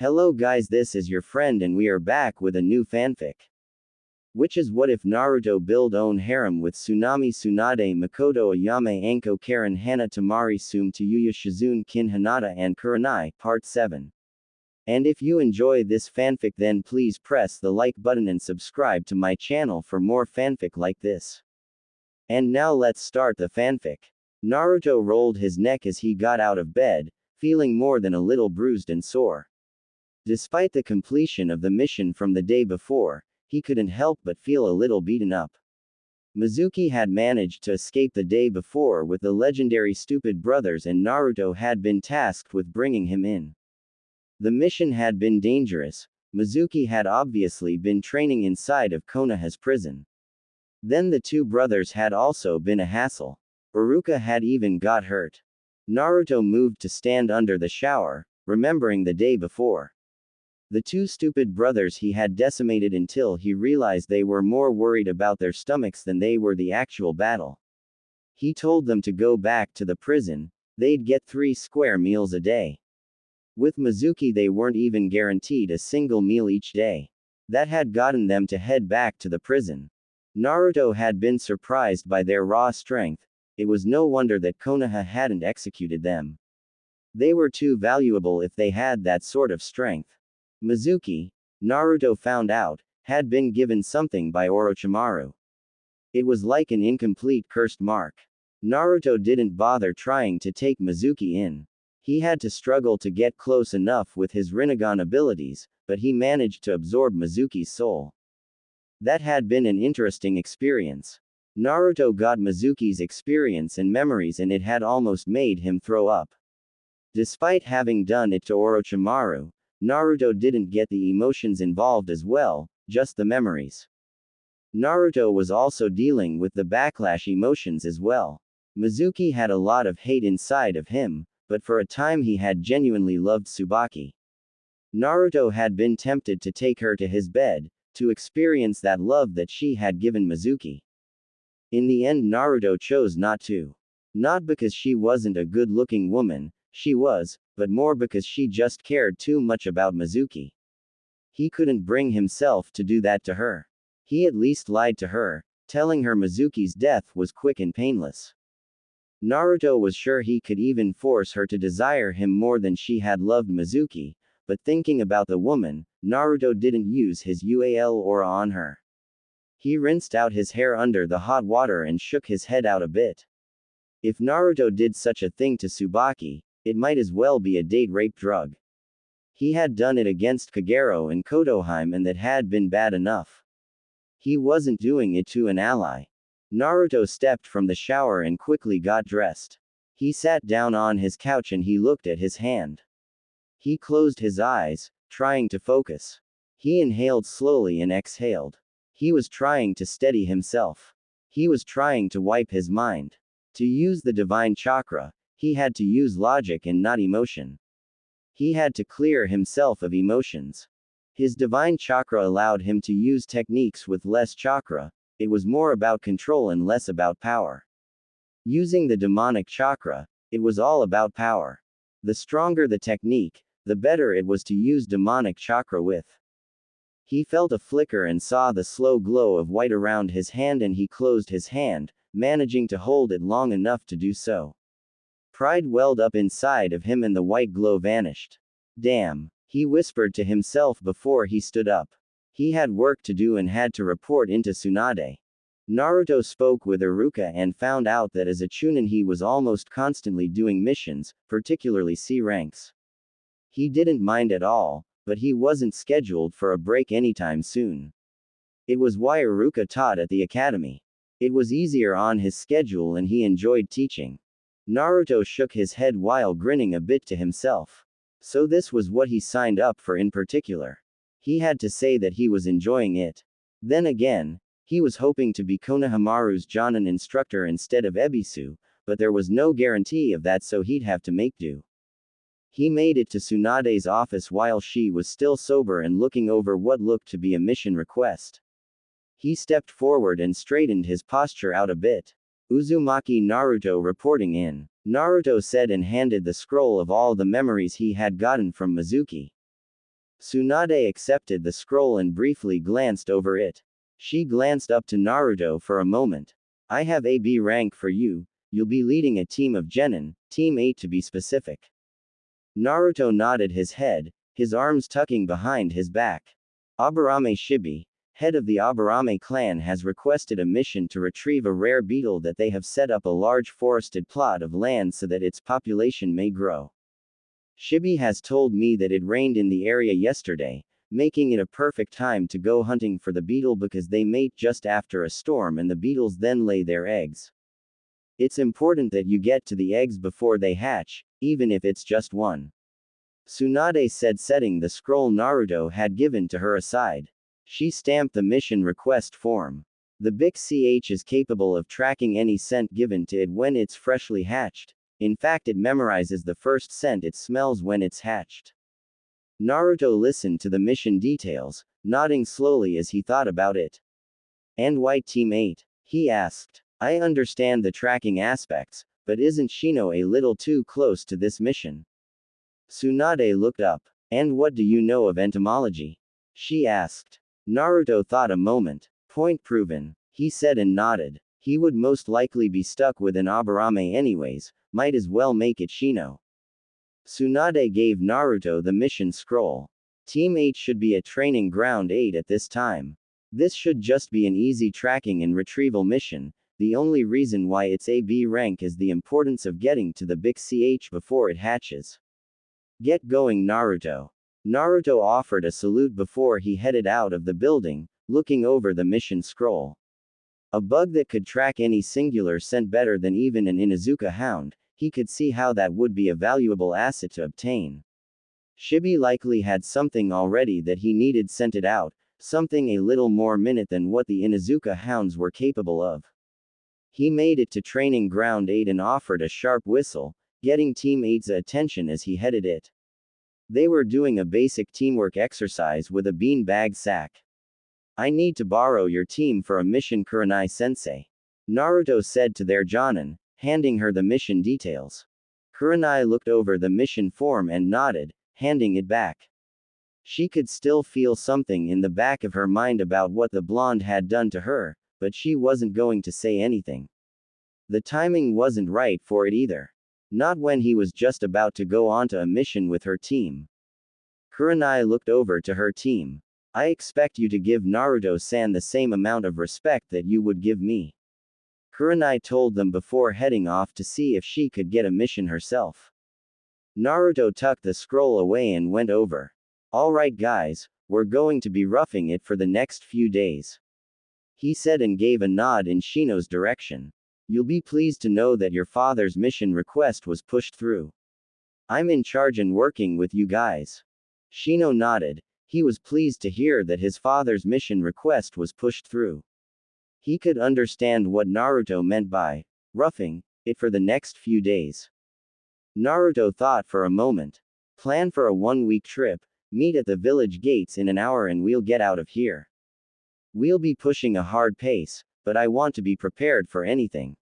Hello guys, this is your friend and we are back with a new fanfic. Which is what if Naruto build own harem with Tsunami, Tsunade, Mikoto, Ayame, Anko, Karin, Hana, Temari, Tsume, Tayuya, Shizune, Kin, Hinata and Kurenai, Part 7. And if you enjoy this fanfic then please press the like button and subscribe to my channel for more fanfic like this. And now let's start the fanfic. Naruto rolled his neck as he got out of bed, feeling more than a little bruised and sore. Despite the completion of the mission from the day before, he couldn't help but feel a little beaten up. Mizuki had managed to escape the day before with the legendary stupid brothers and Naruto had been tasked with bringing him in. The mission had been dangerous. Mizuki had obviously been training inside of Konoha's prison. Then the two brothers had also been a hassle. Iruka had even got hurt. Naruto moved to stand under the shower, remembering the day before. The two stupid brothers he had decimated until he realized they were more worried about their stomachs than they were the actual battle. He told them to go back to the prison, they'd get 3 square meals a day. With Mizuki they weren't even guaranteed a single meal each day. That had gotten them to head back to the prison. Naruto had been surprised by their raw strength, it was no wonder that Konoha hadn't executed them. They were too valuable if they had that sort of strength. Mizuki, Naruto found out, had been given something by Orochimaru. It was like an incomplete cursed mark. Naruto didn't bother trying to take Mizuki in. He had to struggle to get close enough with his Rinnegan abilities, but he managed to absorb Mizuki's soul. That had been an interesting experience. Naruto got Mizuki's experience and memories and it had almost made him throw up. Despite having done it to Orochimaru, Naruto didn't get the emotions involved as well, just the memories. Naruto was also dealing with the backlash emotions as well. Mizuki had a lot of hate inside of him, but for a time he had genuinely loved Tsubaki. Naruto had been tempted to take her to his bed, to experience that love that she had given Mizuki. In the end Naruto chose not to. Not because she wasn't a good-looking woman, she was, but more because she just cared too much about Mizuki. He couldn't bring himself to do that to her. He at least lied to her, telling her Mizuki's death was quick and painless. Naruto was sure he could even force her to desire him more than she had loved Mizuki, but thinking about the woman, Naruto didn't use his UAL aura on her. He rinsed out his hair under the hot water and shook his head out a bit. If Naruto did such a thing to Tsubaki, it might as well be a date rape drug. He had done it against Kagero and Kotohime and that had been bad enough. He wasn't doing it to an ally. Naruto stepped from the shower and quickly got dressed. He sat down on his couch and he looked at his hand. He closed his eyes, trying to focus. He inhaled slowly and exhaled. He was trying to steady himself. He was trying to wipe his mind. To use the divine chakra, he had to use logic and not emotion. He had to clear himself of emotions. His divine chakra allowed him to use techniques with less chakra, it was more about control and less about power. Using the demonic chakra, it was all about power. The stronger the technique, the better it was to use demonic chakra with. He felt a flicker and saw the slow glow of white around his hand and he closed his hand, managing to hold it long enough to do so. Pride welled up inside of him and the white glow vanished. Damn, he whispered to himself before he stood up. He had work to do and had to report into Tsunade. Naruto spoke with Iruka and found out that as a Chunin he was almost constantly doing missions, particularly C ranks. He didn't mind at all, but he wasn't scheduled for a break anytime soon. It was why Iruka taught at the academy. It was easier on his schedule and he enjoyed teaching. Naruto shook his head while grinning a bit to himself. So this was what he signed up for in particular. He had to say that he was enjoying it. Then again, he was hoping to be Konohamaru's Jonin instructor instead of Ebisu, but there was no guarantee of that so he'd have to make do. He made it to Tsunade's office while she was still sober and looking over what looked to be a mission request. He stepped forward and straightened his posture out a bit. Uzumaki Naruto reporting in. Naruto said and handed the scroll of all the memories he had gotten from Mizuki. Tsunade accepted the scroll and briefly glanced over it. She glanced up to Naruto for a moment. I have a B rank for you, you'll be leading a team of jennon, team 8 to be specific. Naruto nodded his head, his arms tucking behind his back. Aburame Shibi, head of the Aburame clan, has requested a mission to retrieve a rare beetle that they have set up a large forested plot of land so that its population may grow. Shibi has told me that it rained in the area yesterday, making it a perfect time to go hunting for the beetle because they mate just after a storm and the beetles then lay their eggs. It's important that you get to the eggs before they hatch, even if it's just one. Tsunade said, setting the scroll Naruto had given to her aside. She stamped the mission request form. The Big CH is capable of tracking any scent given to it when it's freshly hatched. In fact, it memorizes the first scent it smells when it's hatched. Naruto listened to the mission details, nodding slowly as he thought about it. And why Team 8? He asked. I understand the tracking aspects, but isn't Shino a little too close to this mission? Tsunade looked up. And what do you know of entomology? She asked. Naruto thought a moment. Point proven, he said and nodded. He would most likely be stuck with an Aburame anyways, might as well make it Shino. Tsunade gave Naruto the mission scroll. Team 8 should be at training ground 8 at this time. This should just be an easy tracking and retrieval mission. The only reason why it's a B rank is the importance of getting to the Big CH before it hatches. Get going, Naruto. Naruto offered a salute before he headed out of the building, looking over the mission scroll. A bug that could track any singular scent better than even an Inuzuka hound, he could see how that would be a valuable asset to obtain. Shibi likely had something already that he needed scented out, something a little more minute than what the Inuzuka hounds were capable of. He made it to training ground 8 and offered a sharp whistle, getting Team 8's attention as he headed it. They were doing a basic teamwork exercise with a bean bag sack. I need to borrow your team for a mission, Kurenai-sensei. Naruto said to their Jonin, handing her the mission details. Kurenai looked over the mission form and nodded, handing it back. She could still feel something in the back of her mind about what the blonde had done to her, but she wasn't going to say anything. The timing wasn't right for it either. Not when he was just about to go onto a mission with her team. Kurenai looked over to her team. I expect you to give Naruto-san the same amount of respect that you would give me. Kurenai told them before heading off to see if she could get a mission herself. Naruto tucked the scroll away and went over. Alright guys, we're going to be roughing it for the next few days. He said and gave a nod in Shino's direction. You'll be pleased to know that your father's mission request was pushed through. I'm in charge and working with you guys. Shino nodded. He was pleased to hear that his father's mission request was pushed through. He could understand what Naruto meant by roughing it for the next few days. Naruto thought for a moment. Plan for a 1-week trip, meet at the village gates in an hour and we'll get out of here. We'll be pushing a hard pace, but I want to be prepared for anything.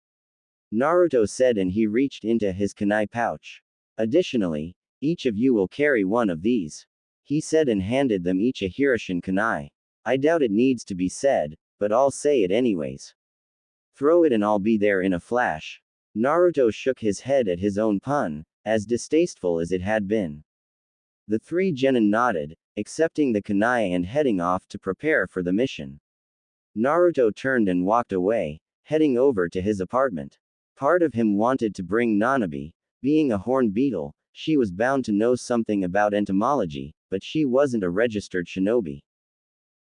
Naruto said and he reached into his kunai pouch. Additionally, each of you will carry one of these. He said and handed them each a Hiroshin kunai. I doubt it needs to be said, but I'll say it anyways. Throw it and I'll be there in a flash. Naruto shook his head at his own pun, as distasteful as it had been. The 3 genin nodded, accepting the kunai and heading off to prepare for the mission. Naruto turned and walked away, heading over to his apartment. Part of him wanted to bring Nanabe. Being a horned beetle, she was bound to know something about entomology, but she wasn't a registered shinobi.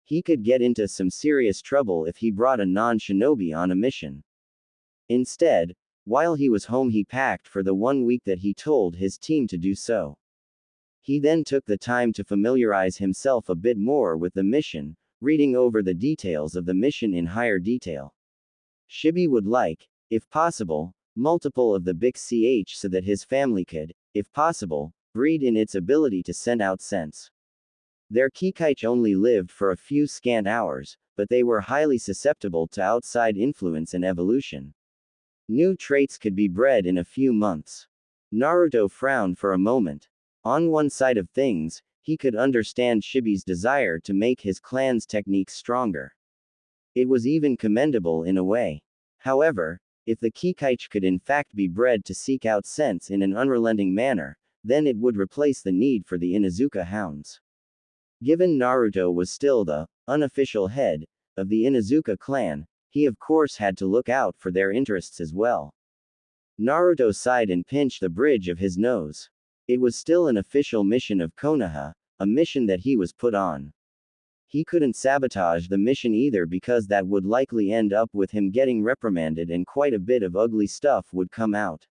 He could get into some serious trouble if he brought a non-shinobi on a mission. Instead, while he was home he packed for the 1 week that he told his team to do so. He then took the time to familiarize himself a bit more with the mission, reading over the details of the mission in higher detail. Shibi would like, if possible, multiple of the Big CH so that his family could, if possible, breed in its ability to send out scents. Their Kikaichi only lived for a few scant hours, but they were highly susceptible to outside influence and evolution. New traits could be bred in a few months. Naruto frowned for a moment. On one side of things, He could understand Shibi's desire to make his clan's techniques stronger. It was even commendable in a way. However, if the Kikaichi could in fact be bred to seek out sense in an unrelenting manner, then it would replace the need for the Inuzuka hounds. Given Naruto was still the unofficial head of the Inuzuka clan, he of course had to look out for their interests as well. Naruto sighed and pinched the bridge of his nose. It was still an official mission of Konoha, a mission that he was put on. He couldn't sabotage the mission either because that would likely end up with him getting reprimanded and quite a bit of ugly stuff would come out.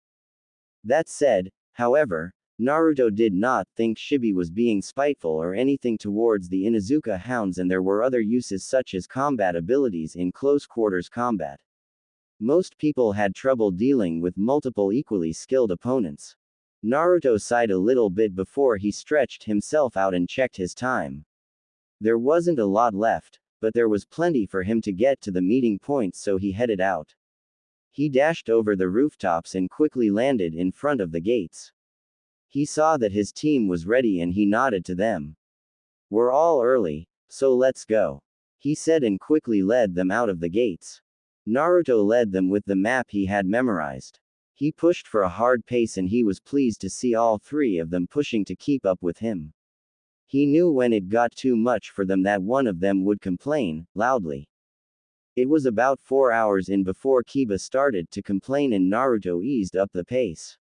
That said, however, Naruto did not think Shibi was being spiteful or anything towards the Inuzuka hounds, and there were other uses such as combat abilities in close quarters combat. Most people had trouble dealing with multiple equally skilled opponents. Naruto sighed a little bit before he stretched himself out and checked his time. There wasn't a lot left, but there was plenty for him to get to the meeting point, so he headed out. He dashed over the rooftops and quickly landed in front of the gates. He saw that his team was ready and he nodded to them. "We're all early, so let's go," he said and quickly led them out of the gates. Naruto led them with the map he had memorized. He pushed for a hard pace and he was pleased to see all three of them pushing to keep up with him. He knew when it got too much for them that one of them would complain, loudly. It was about 4 hours in before Kiba started to complain and Naruto eased up the pace.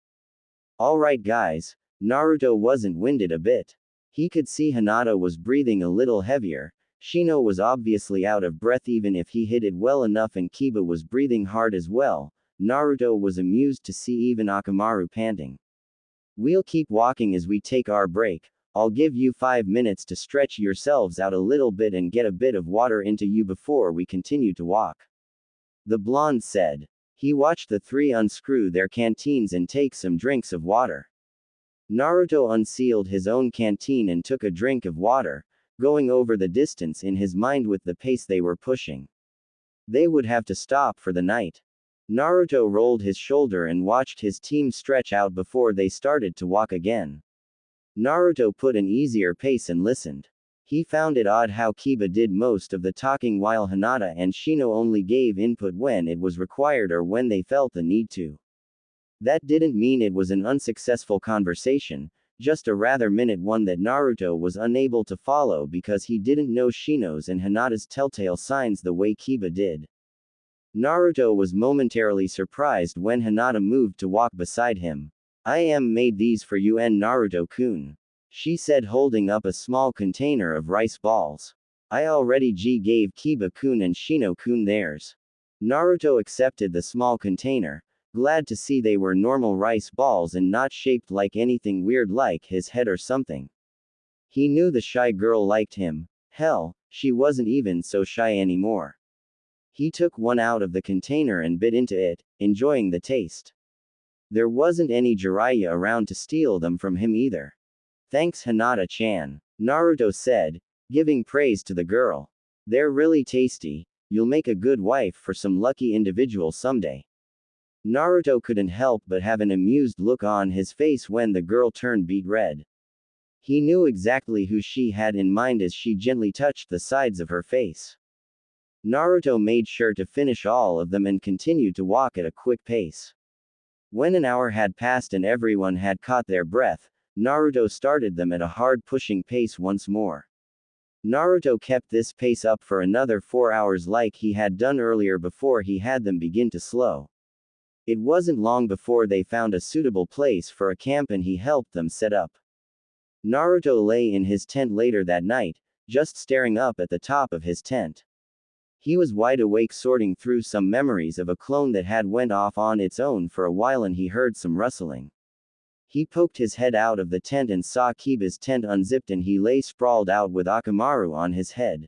"Alright guys," Naruto wasn't winded a bit. He could see Hinata was breathing a little heavier, Shino was obviously out of breath even if he hit it well enough, and Kiba was breathing hard as well. Naruto was amused to see even Akamaru panting. "We'll keep walking as we take our break. I'll give you 5 minutes to stretch yourselves out a little bit and get a bit of water into you before we continue to walk," the blonde said. He watched the three unscrew their canteens and take some drinks of water. Naruto unsealed his own canteen and took a drink of water, going over the distance in his mind with the pace they were pushing. They would have to stop for the night. Naruto rolled his shoulder and watched his team stretch out before they started to walk again. Naruto put an easier pace and listened. He found it odd how Kiba did most of the talking while Hinata and Shino only gave input when it was required or when they felt the need to. That didn't mean it was an unsuccessful conversation, just a rather minute one that Naruto was unable to follow because he didn't know Shino's and Hinata's telltale signs the way Kiba did. Naruto was momentarily surprised when Hinata moved to walk beside him. "Ayame made these for you and Naruto-kun," she said, holding up a small container of rice balls. "I already gave Kiba-kun and Shino-kun theirs." Naruto accepted the small container, glad to see they were normal rice balls and not shaped like anything weird like his head or something. He knew the shy girl liked him. Hell, she wasn't even so shy anymore. He took one out of the container and bit into it, enjoying the taste. There wasn't any Jiraiya around to steal them from him either. "Thanks Hinata-chan," Naruto said, giving praise to the girl. "They're really tasty. You'll make a good wife for some lucky individual someday." Naruto couldn't help but have an amused look on his face when the girl turned beet red. He knew exactly who she had in mind as she gently touched the sides of her face. Naruto made sure to finish all of them and continued to walk at a quick pace. When an hour had passed and everyone had caught their breath, Naruto started them at a hard pushing pace once more. Naruto kept this pace up for another 4 hours like he had done earlier before he had them begin to slow. It wasn't long before they found a suitable place for a camp and he helped them set up. Naruto lay in his tent later that night, just staring up at the top of his tent. He was wide awake sorting through some memories of a clone that had went off on its own for a while and he heard some rustling. He poked his head out of the tent and saw Kiba's tent unzipped and he lay sprawled out with Akamaru on his head.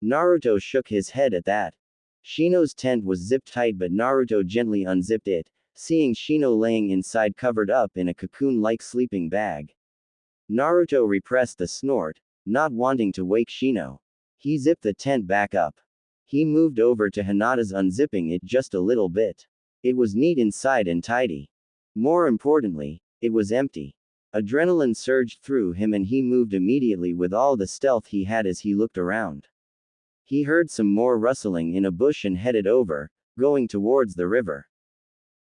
Naruto shook his head at that. Shino's tent was zipped tight but Naruto gently unzipped it, seeing Shino laying inside covered up in a cocoon-like sleeping bag. Naruto repressed the snort, not wanting to wake Shino. He zipped the tent back up. He moved over to Hinata's, unzipping it just a little bit. It was neat inside and tidy. More importantly, it was empty. Adrenaline surged through him and he moved immediately with all the stealth he had as he looked around. He heard some more rustling in a bush and headed over, going towards the river.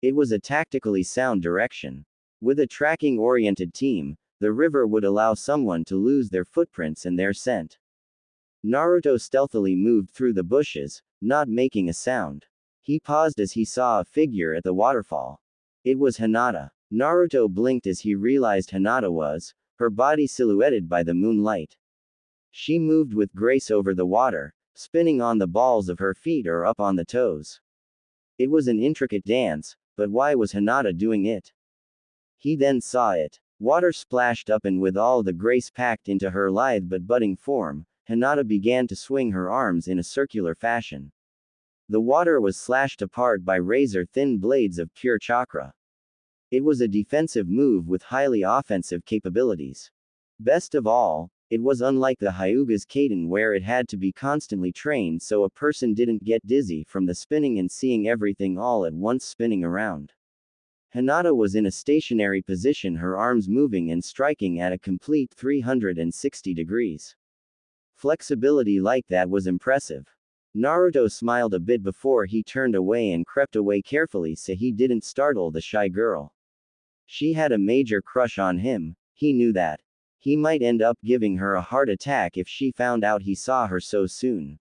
It was a tactically sound direction. With a tracking-oriented team, the river would allow someone to lose their footprints and their scent. Naruto stealthily moved through the bushes, not making a sound. He paused as he saw a figure at the waterfall. It was Hinata. Naruto blinked as he realized Hinata was, her body silhouetted by the moonlight. She moved with grace over the water, spinning on the balls of her feet or up on the toes. It was an intricate dance, but why was Hinata doing it? He then saw it. Water splashed up and with all the grace packed into her lithe but budding form, Hinata began to swing her arms in a circular fashion. The water was slashed apart by razor-thin blades of pure chakra. It was a defensive move with highly offensive capabilities. Best of all, it was unlike the Hyuga's Kaden where it had to be constantly trained so a person didn't get dizzy from the spinning and seeing everything all at once spinning around. Hinata was in a stationary position, her arms moving and striking at a complete 360 degrees. Flexibility like that was impressive. Naruto smiled a bit before he turned away and crept away carefully so he didn't startle the shy girl. She had a major crush on him, he knew that. He might end up giving her a heart attack if she found out he saw her so soon.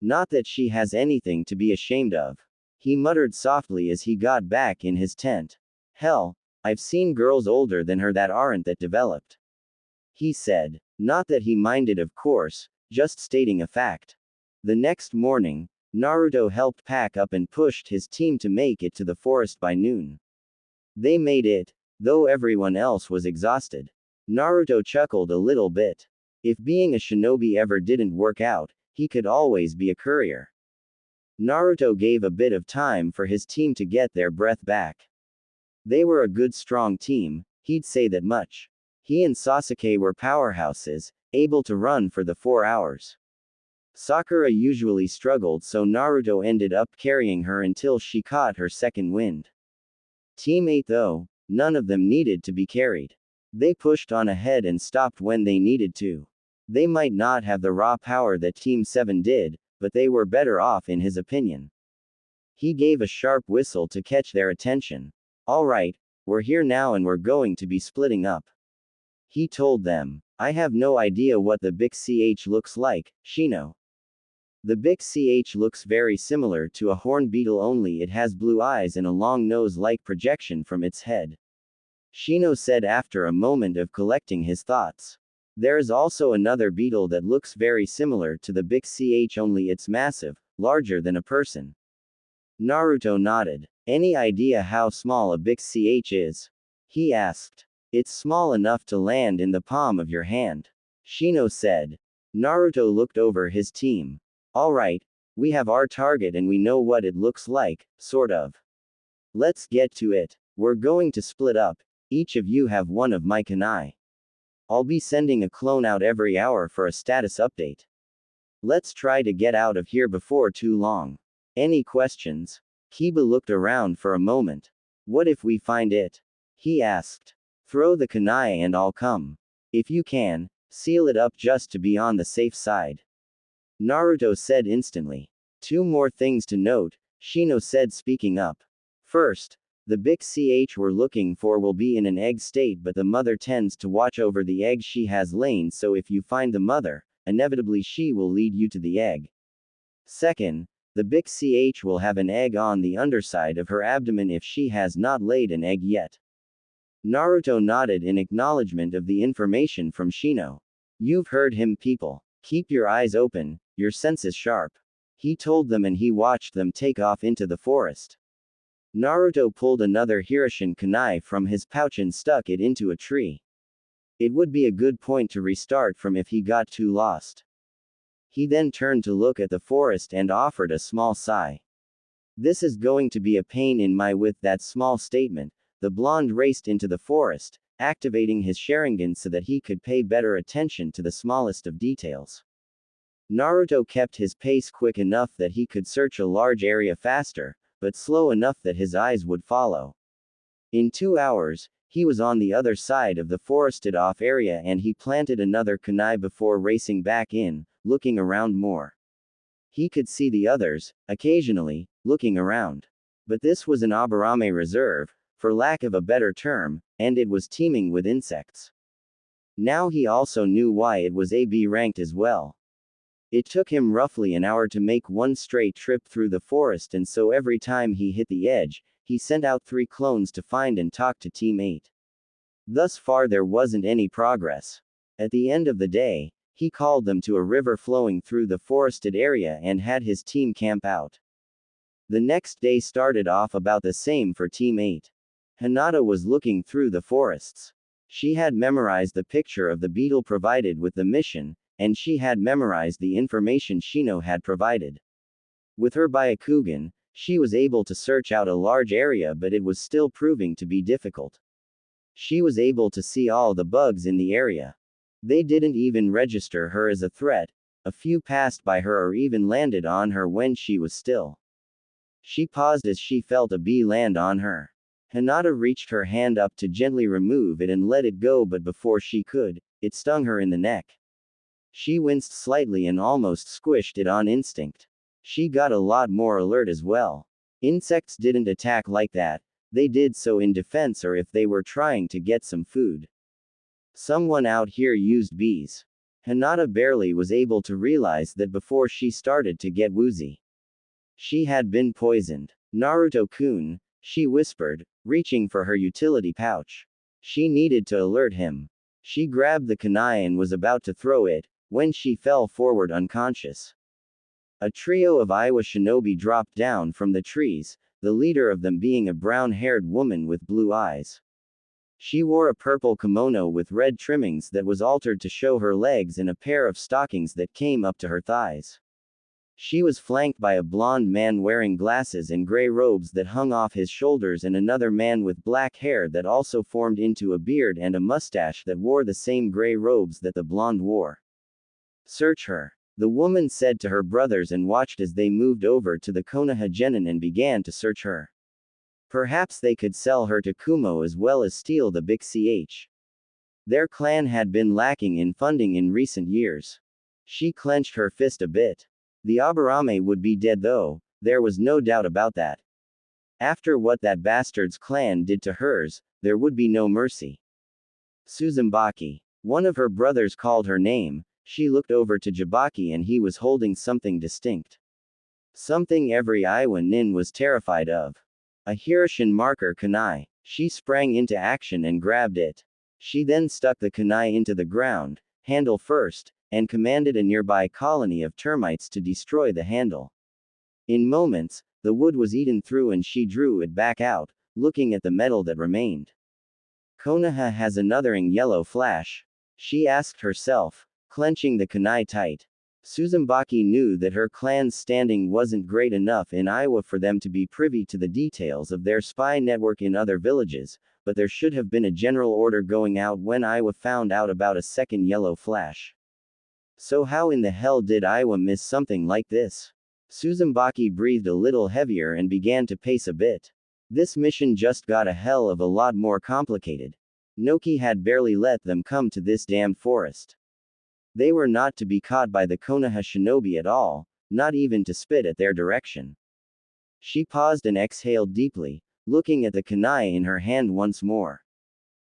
Not that she has anything to be ashamed of. He muttered softly as he got back in his tent. Hell, I've seen girls older than her that aren't that developed. He said. Not that he minded, of course, just stating a fact. The next morning, Naruto helped pack up and pushed his team to make it to the forest by noon. They made it, though everyone else was exhausted. Naruto chuckled a little bit. If being a shinobi ever didn't work out, he could always be a courier. Naruto gave a bit of time for his team to get their breath back. They were a good strong team, he'd say that much. He and Sasuke were powerhouses, able to run for the 4 hours. Sakura usually struggled so Naruto ended up carrying her until she caught her second wind. Team 8 though, none of them needed to be carried. They pushed on ahead and stopped when they needed to. They might not have the raw power that Team 7 did, but they were better off in his opinion. He gave a sharp whistle to catch their attention. Alright, we're here now and we're going to be splitting up. He told them. I have no idea what the Big CH looks like, Shino. The Big CH looks very similar to a horn beetle only it has blue eyes and a long nose-like projection from its head. Shino said after a moment of collecting his thoughts. There is also another beetle that looks very similar to the Big CH only it's massive, larger than a person. Naruto nodded. Any idea how small a Big CH is? He asked. It's small enough to land in the palm of your hand. Shino said. Naruto looked over his team. Alright, we have our target and we know what it looks like, sort of. Let's get to it. We're going to split up. Each of you have one of my kunai. I'll be sending a clone out every hour for a status update. Let's try to get out of here before too long. Any questions? Kiba looked around for a moment. What if we find it? He asked. Throw the kunai and I'll come. If you can, seal it up just to be on the safe side. Naruto said instantly. 2 more things to note, Shino said speaking up. First, the Big CH we're looking for will be in an egg state but the mother tends to watch over the egg she has lain so if you find the mother, inevitably she will lead you to the egg. Second, the Big CH will have an egg on the underside of her abdomen if she has not laid an egg yet. Naruto nodded in acknowledgement of the information from Shino. You've heard him people. Keep your eyes open, your senses sharp. He told them and he watched them take off into the forest. Naruto pulled another Hiroshin kunai from his pouch and stuck it into a tree. It would be a good point to restart from if he got too lost. He then turned to look at the forest and offered a small sigh. This is going to be a pain in my with that small statement, the blonde raced into the forest, activating his Sharingan so that he could pay better attention to the smallest of details. Naruto kept his pace quick enough that he could search a large area faster, but slow enough that his eyes would follow. In 2 hours, He was on the other side of the forested off area and he planted another kunai before racing back in, looking around more. He could see the others, occasionally, looking around. But this was an Aburame reserve, for lack of a better term, and it was teeming with insects. Now he also knew why it was AB ranked as well. It took him roughly an hour to make one straight trip through the forest, and so every time he hit the edge, he sent out 3 clones to find and talk to Team 8. Thus far there wasn't any progress. At the end of the day, he called them to a river flowing through the forested area and had his team camp out. The next day started off about the same for Team 8. Hinata was looking through the forests. She had memorized the picture of the beetle provided with the mission, and she had memorized the information Shino had provided. With her Byakugan, she was able to search out a large area, but it was still proving to be difficult. She was able to see all the bugs in the area. They didn't even register her as a threat, a few passed by her or even landed on her when she was still. She paused as she felt a bee land on her. Hinata reached her hand up to gently remove it and let it go, but before she could, it stung her in the neck. She winced slightly and almost squished it on instinct. She got a lot more alert as well. Insects didn't attack like that, they did so in defense or if they were trying to get some food. Someone out here used bees. Hinata barely was able to realize that before she started to get woozy. She had been poisoned. Naruto-kun, she whispered, reaching for her utility pouch. She needed to alert him. She grabbed the kunai and was about to throw it, when she fell forward unconscious. A trio of Iowa shinobi dropped down from the trees, the leader of them being a brown-haired woman with blue eyes. She wore a purple kimono with red trimmings that was altered to show her legs and a pair of stockings that came up to her thighs. She was flanked by a blond man wearing glasses and gray robes that hung off his shoulders and another man with black hair that also formed into a beard and a mustache that wore the same gray robes that the blonde wore. Search her, the woman said to her brothers and watched as they moved over to the Konoha jennon and began to search her. Perhaps they could sell her to Kumo as well as steal the big ch. Their clan had been lacking in funding in recent years. She clenched her fist a bit. The Aburame would be dead though, there was no doubt about that. After what that bastard's clan did to hers, there would be no mercy. Tsuzumaki. One of her brothers called her name. She looked over to Jabaki and he was holding something distinct. Something every Iowa nin was terrified of. A Hiroshin marker kunai. She sprang into action and grabbed it. She then stuck the kunai into the ground, handle first, and commanded a nearby colony of termites to destroy the handle. In moments, the wood was eaten through and she drew it back out, looking at the metal that remained. Konoha has another yellow flash. She asked herself, clenching the kunai tight. Tsuzumaki knew that her clan's standing wasn't great enough in Iowa for them to be privy to the details of their spy network in other villages, but there should have been a general order going out when Iowa found out about a second yellow flash. So how in the hell did Iowa miss something like this? Tsuzumaki breathed a little heavier and began to pace a bit. This mission just got a hell of a lot more complicated. Noki had barely let them come to this damned forest. They were not to be caught by the Konoha shinobi at all, not even to spit at their direction. She paused and exhaled deeply, looking at the kunai in her hand once more.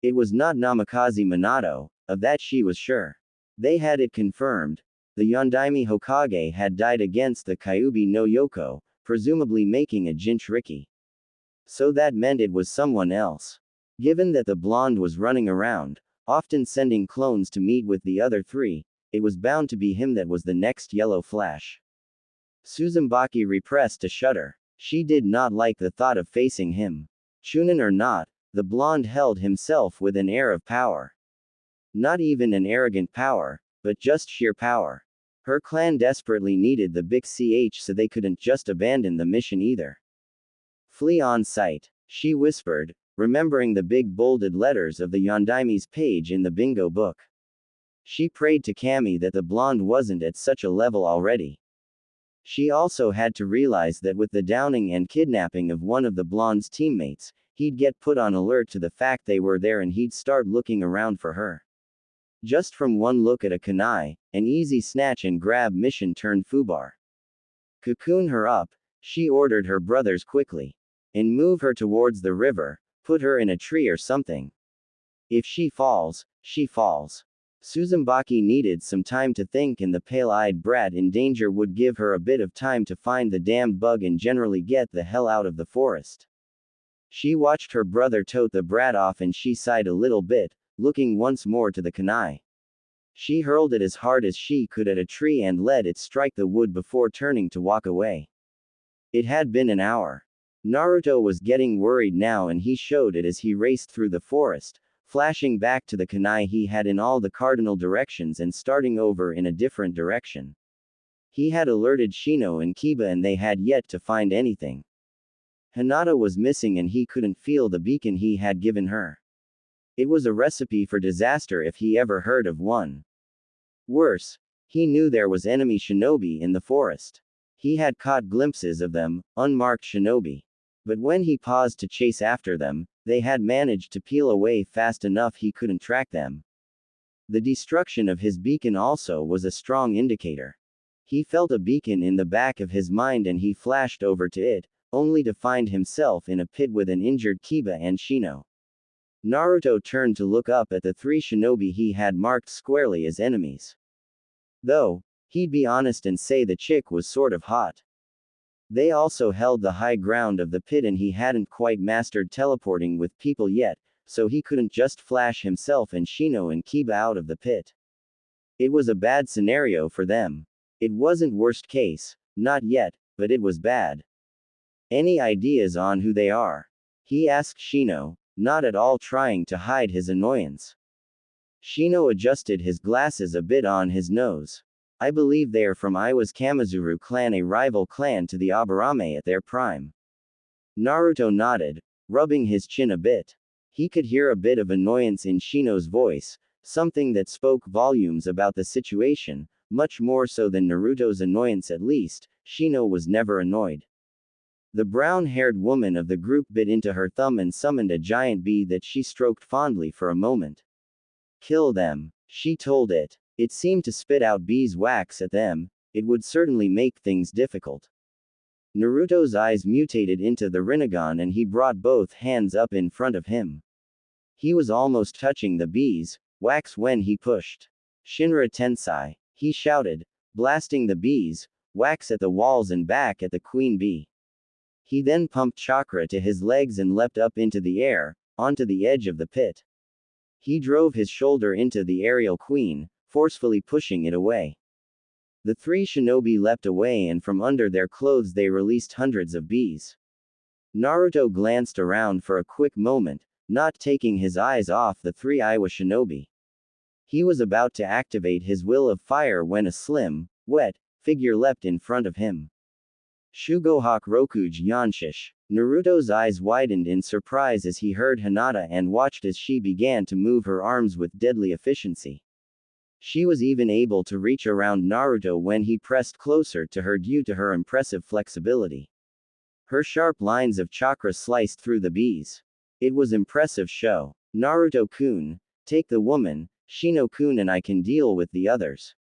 It was not Namikaze Minato, of that she was sure. They had it confirmed. The Yondaime Hokage had died against the Kyuubi no Yoko, presumably making a Jinchuriki. So that meant it was someone else. Given that the blonde was running around, often sending clones to meet with the other 3, it was bound to be him that was the next yellow flash. Tsuzumaki repressed a shudder. She did not like the thought of facing him. Chunin or not, the blonde held himself with an air of power. Not even an arrogant power, but just sheer power. Her clan desperately needed the big ch so they couldn't just abandon the mission either. Flee on sight, she whispered, remembering the big bolded letters of the Yondaime's page in the bingo book. She prayed to Kami that the blonde wasn't at such a level already. She also had to realize that with the downing and kidnapping of one of the blonde's teammates, he'd get put on alert to the fact they were there and he'd start looking around for her. Just from one look at a kunai, an easy snatch and grab mission turned foobar. Cocoon her up, she ordered her brothers quickly. And move her towards the river, put her in a tree or something. If she falls, she falls. Tsuzumaki needed some time to think, and the pale-eyed brat in danger would give her a bit of time to find the damned bug and generally get the hell out of the forest. She watched her brother tote the brat off and she sighed a little bit, looking once more to the kunai. She hurled it as hard as she could at a tree and let it strike the wood before turning to walk away. It had been an hour. Naruto was getting worried now and he showed it as he raced through the forest, flashing back to the kunai he had in all the cardinal directions and starting over in a different direction. He had alerted Shino and Kiba and they had yet to find anything. Hinata was missing and he couldn't feel the beacon he had given her. It was a recipe for disaster if he ever heard of one. Worse, he knew there was enemy shinobi in the forest. He had caught glimpses of them, unmarked shinobi. But when he paused to chase after them, they had managed to peel away fast enough he couldn't track them. The destruction of his beacon also was a strong indicator. He felt a beacon in the back of his mind and he flashed over to it, only to find himself in a pit with an injured Kiba and Shino. Naruto turned to look up at the three shinobi he had marked squarely as enemies. Though, he'd be honest and say the chick was sort of hot. They also held the high ground of the pit and he hadn't quite mastered teleporting with people yet, so he couldn't just flash himself and Shino and Kiba out of the pit. It was a bad scenario for them. It wasn't worst case, not yet, but it was bad. Any ideas on who they are? He asked Shino, not at all trying to hide his annoyance. Shino adjusted his glasses a bit on his nose. I believe they are from Iwa's Kamizuru clan, a rival clan to the Aburame at their prime. Naruto nodded, rubbing his chin a bit. He could hear a bit of annoyance in Shino's voice, something that spoke volumes about the situation, much more so than Naruto's annoyance at least. Shino was never annoyed. The brown-haired woman of the group bit into her thumb and summoned a giant bee that she stroked fondly for a moment. Kill them, she told it. It seemed to spit out beeswax at them. It would certainly make things difficult. Naruto's eyes mutated into the Rinnegan and he brought both hands up in front of him. He was almost touching the beeswax when he pushed. Shinra Tensai, he shouted, blasting the beeswax at the walls and back at the queen bee. He then pumped chakra to his legs and leapt up into the air, onto the edge of the pit. He drove his shoulder into the aerial queen, forcefully pushing it away. The three shinobi leapt away and from under their clothes they released hundreds of bees. Naruto glanced around for a quick moment, not taking his eyes off the three Iwa shinobi. He was about to activate his will of fire when a slim, wet, figure leapt in front of him. Shugohak Rokuj Yanshish. Naruto's eyes widened in surprise as he heard Hinata and watched as she began to move her arms with deadly efficiency. She was even able to reach around Naruto when he pressed closer to her due to her impressive flexibility. Her sharp lines of chakra sliced through the bees. It was impressive show. Naruto-kun, take the woman, Shino-kun and I can deal with the others.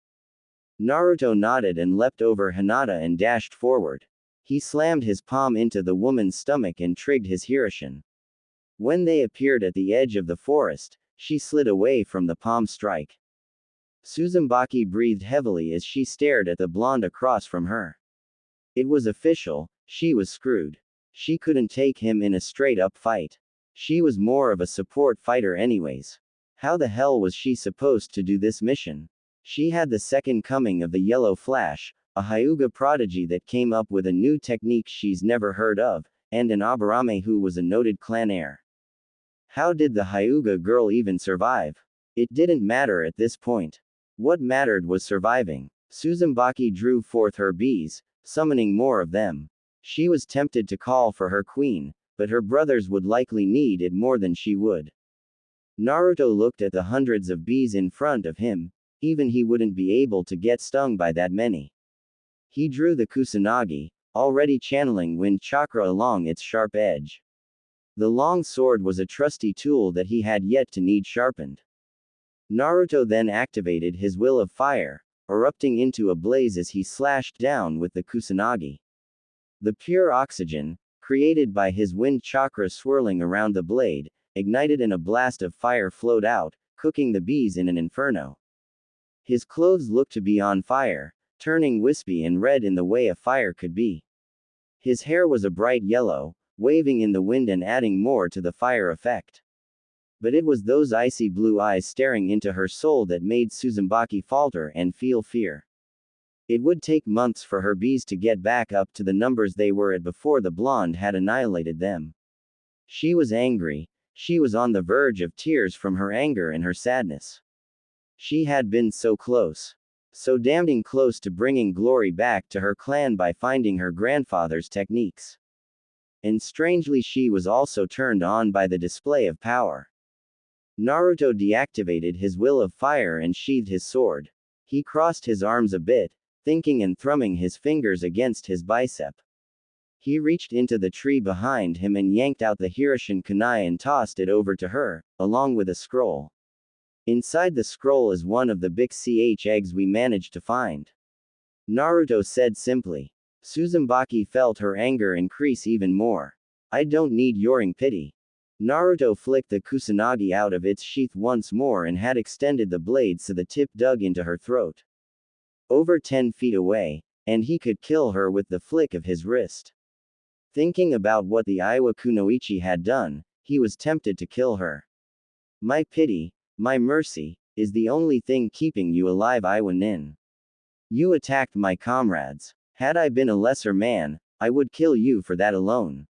Naruto nodded and leapt over Hinata and dashed forward. He slammed his palm into the woman's stomach and trigged his Hirishin. When they appeared at the edge of the forest, she slid away from the palm strike. Tsuzumaki breathed heavily as she stared at the blonde across from her. It was official, she was screwed. She couldn't take him in a straight-up fight. She was more of a support fighter anyways. How the hell was she supposed to do this mission? She had the second coming of the Yellow Flash, a Hyuga prodigy that came up with a new technique she's never heard of, and an Aburame who was a noted clan heir. How did the Hyuga girl even survive? It didn't matter at this point. What mattered was surviving. Tsuzumaki drew forth her bees, summoning more of them. She was tempted to call for her queen, but her brothers would likely need it more than she would. Naruto looked at the hundreds of bees in front of him. Even he wouldn't be able to get stung by that many. He drew the Kusanagi, already channeling wind chakra along its sharp edge. The long sword was a trusty tool that he had yet to need sharpened. Naruto then activated his will of fire, erupting into a blaze as he slashed down with the Kusanagi. The pure oxygen, created by his wind chakra swirling around the blade, ignited and a blast of fire flowed out, cooking the bees in an inferno. His clothes looked to be on fire, turning wispy and red in the way a fire could be. His hair was a bright yellow, waving in the wind and adding more to the fire effect. But it was those icy blue eyes staring into her soul that made Tsuzumaki falter and feel fear. It would take months for her bees to get back up to the numbers they were at before the blonde had annihilated them. She was angry. She was on the verge of tears from her anger and her sadness. She had been so close. So damning close to bringing glory back to her clan by finding her grandfather's techniques. And strangely, she was also turned on by the display of power. Naruto deactivated his will of fire and sheathed his sword. He crossed his arms a bit, thinking and thrumming his fingers against his bicep. He reached into the tree behind him and yanked out the Hirishin kunai and tossed it over to her, along with a scroll. Inside the scroll is one of the big ch eggs we managed to find. Naruto said simply. Tsuzumaki felt her anger increase even more. I don't need your pity. Naruto flicked the kusanagi out of its sheath once more and had extended the blade so the tip dug into her throat. Over 10 feet away, and he could kill her with the flick of his wrist. Thinking about what the Aiwa Kunoichi had done, he was tempted to kill her. My pity, my mercy, is the only thing keeping you alive, Aiwa Nin. You attacked my comrades. Had I been a lesser man, I would kill you for that alone.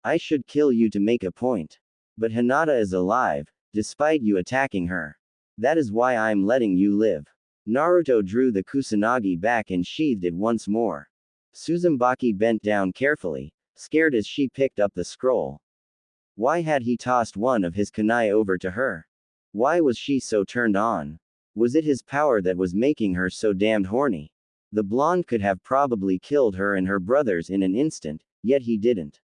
I should kill you to make a point. But Hinata is alive, despite you attacking her. That is why I'm letting you live. Naruto drew the kusanagi back and sheathed it once more. Tsuzumaki bent down carefully, scared as she picked up the scroll. Why had he tossed one of his kunai over to her? Why was she so turned on? Was it his power that was making her so damned horny? The blonde could have probably killed her and her brothers in an instant, yet he didn't.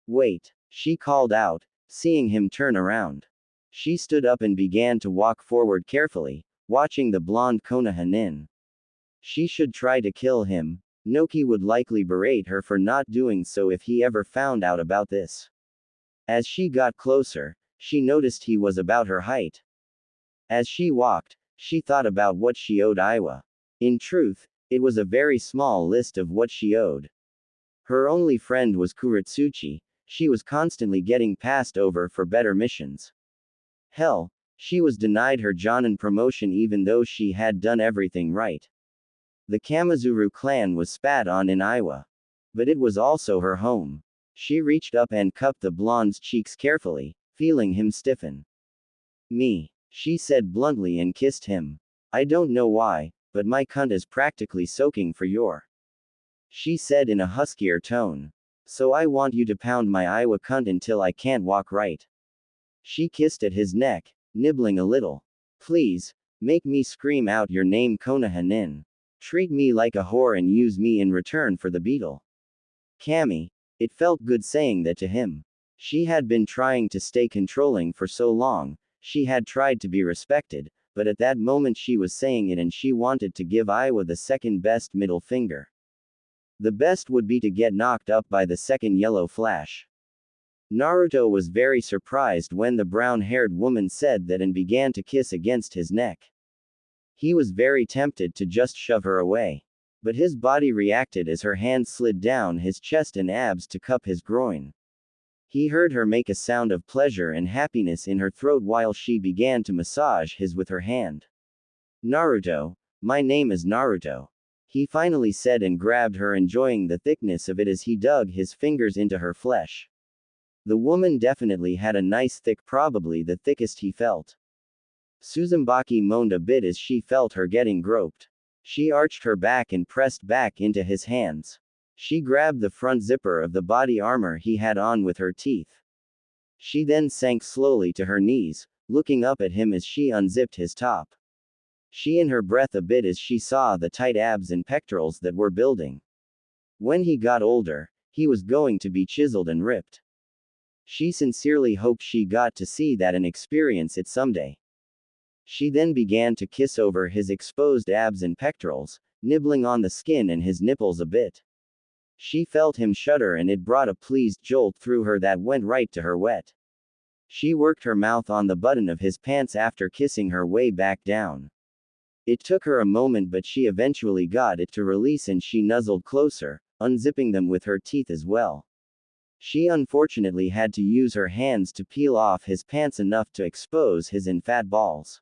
Wait, she called out, seeing him turn around. She stood up and began to walk forward carefully, watching the blonde Konoha Nin. She should try to kill him. Noki would likely berate her for not doing so if he ever found out about this. As she got closer, she noticed he was about her height. As she walked, she thought about what she owed Aiwa. In truth, it was a very small list of what she owed. Her only friend was Kuratsuchi. She was constantly getting passed over for better missions. Hell, she was denied her Jonin promotion even though she had done everything right. The Kamizuru clan was spat on in Aiwa. But it was also her home. She reached up and cupped the blonde's cheeks carefully, feeling him stiffen. Me, she said bluntly and kissed him. I don't know why, but my cunt is practically soaking for your. She said in a huskier tone. So I want you to pound my Aiwa cunt until I can't walk right. She kissed at his neck, nibbling a little. Please, make me scream out your name, Konoha Nin. Treat me like a whore and use me in return for the beetle. Kami. It felt good saying that to him. She had been trying to stay controlling for so long, she had tried to be respected, but at that moment she was saying it and she wanted to give Aiwa the second best middle finger. The best would be to get knocked up by the second yellow flash. Naruto was very surprised when the brown-haired woman said that and began to kiss against his neck. He was very tempted to just shove her away. But his body reacted as her hand slid down his chest and abs to cup his groin. He heard her make a sound of pleasure and happiness in her throat while she began to massage his with her hand. Naruto, my name is Naruto. He finally said and grabbed her, enjoying the thickness of it as he dug his fingers into her flesh. The woman definitely had a nice thick, probably the thickest he felt. Tsuzumaki moaned a bit as she felt her getting groped. She arched her back and pressed back into his hands. She grabbed the front zipper of the body armor he had on with her teeth. She then sank slowly to her knees, looking up at him as she unzipped his top. She in her breath a bit as she saw the tight abs and pectorals that were building. When he got older, he was going to be chiseled and ripped. She sincerely hoped she got to see that and experience it someday. She then began to kiss over his exposed abs and pectorals, nibbling on the skin and his nipples a bit. She felt him shudder and it brought a pleased jolt through her that went right to her wet. She worked her mouth on the button of his pants after kissing her way back down. It took her a moment but she eventually got it to release and she nuzzled closer, unzipping them with her teeth as well. She unfortunately had to use her hands to peel off his pants enough to expose his fat balls.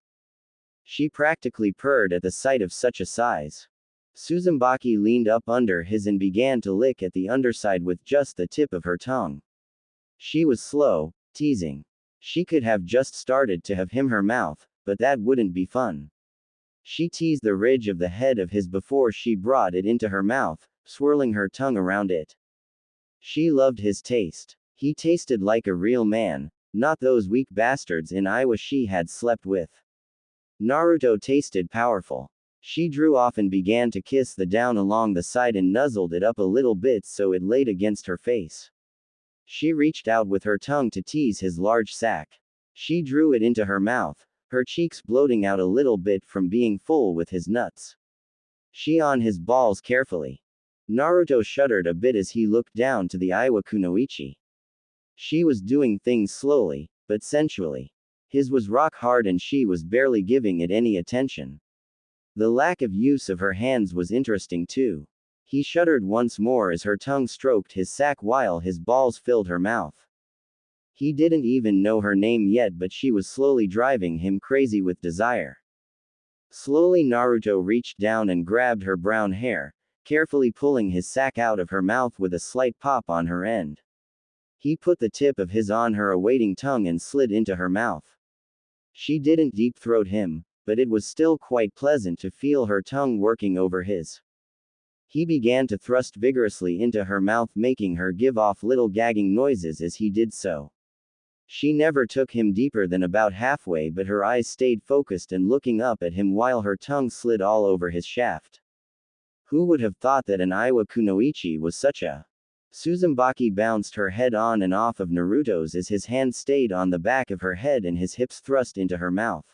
She practically purred at the sight of such a size. Tsuzumaki leaned up under his and began to lick at the underside with just the tip of her tongue. She was slow, teasing. She could have just started to have him her mouth, but that wouldn't be fun. She teased the ridge of the head of his before she brought it into her mouth, swirling her tongue around it. She loved his taste. He tasted like a real man, not those weak bastards in Iowa she had slept with. Naruto tasted powerful. She drew off and began to kiss the down along the side and nuzzled it up a little bit so it laid against her face. She reached out with her tongue to tease his large sack. She drew it into her mouth, her cheeks bloating out a little bit from being full with his nuts. She on his balls carefully. Naruto shuddered a bit as he looked down to the Iwa kunoichi. She was doing things slowly, but sensually. His was rock hard and she was barely giving it any attention. The lack of use of her hands was interesting too. He shuddered once more as her tongue stroked his sack while his balls filled her mouth. He didn't even know her name yet but she was slowly driving him crazy with desire. Slowly Naruto reached down and grabbed her brown hair, carefully pulling his sack out of her mouth with a slight pop on her end. He put the tip of his on her awaiting tongue and slid into her mouth. She didn't deep throat him, but it was still quite pleasant to feel her tongue working over his. He began to thrust vigorously into her mouth, making her give off little gagging noises as he did so. She never took him deeper than about halfway but her eyes stayed focused and looking up at him while her tongue slid all over his shaft. Who would have thought that an Iwa kunoichi was such a... Tsuzumaki bounced her head on and off of Naruto's as his hand stayed on the back of her head and his hips thrust into her mouth.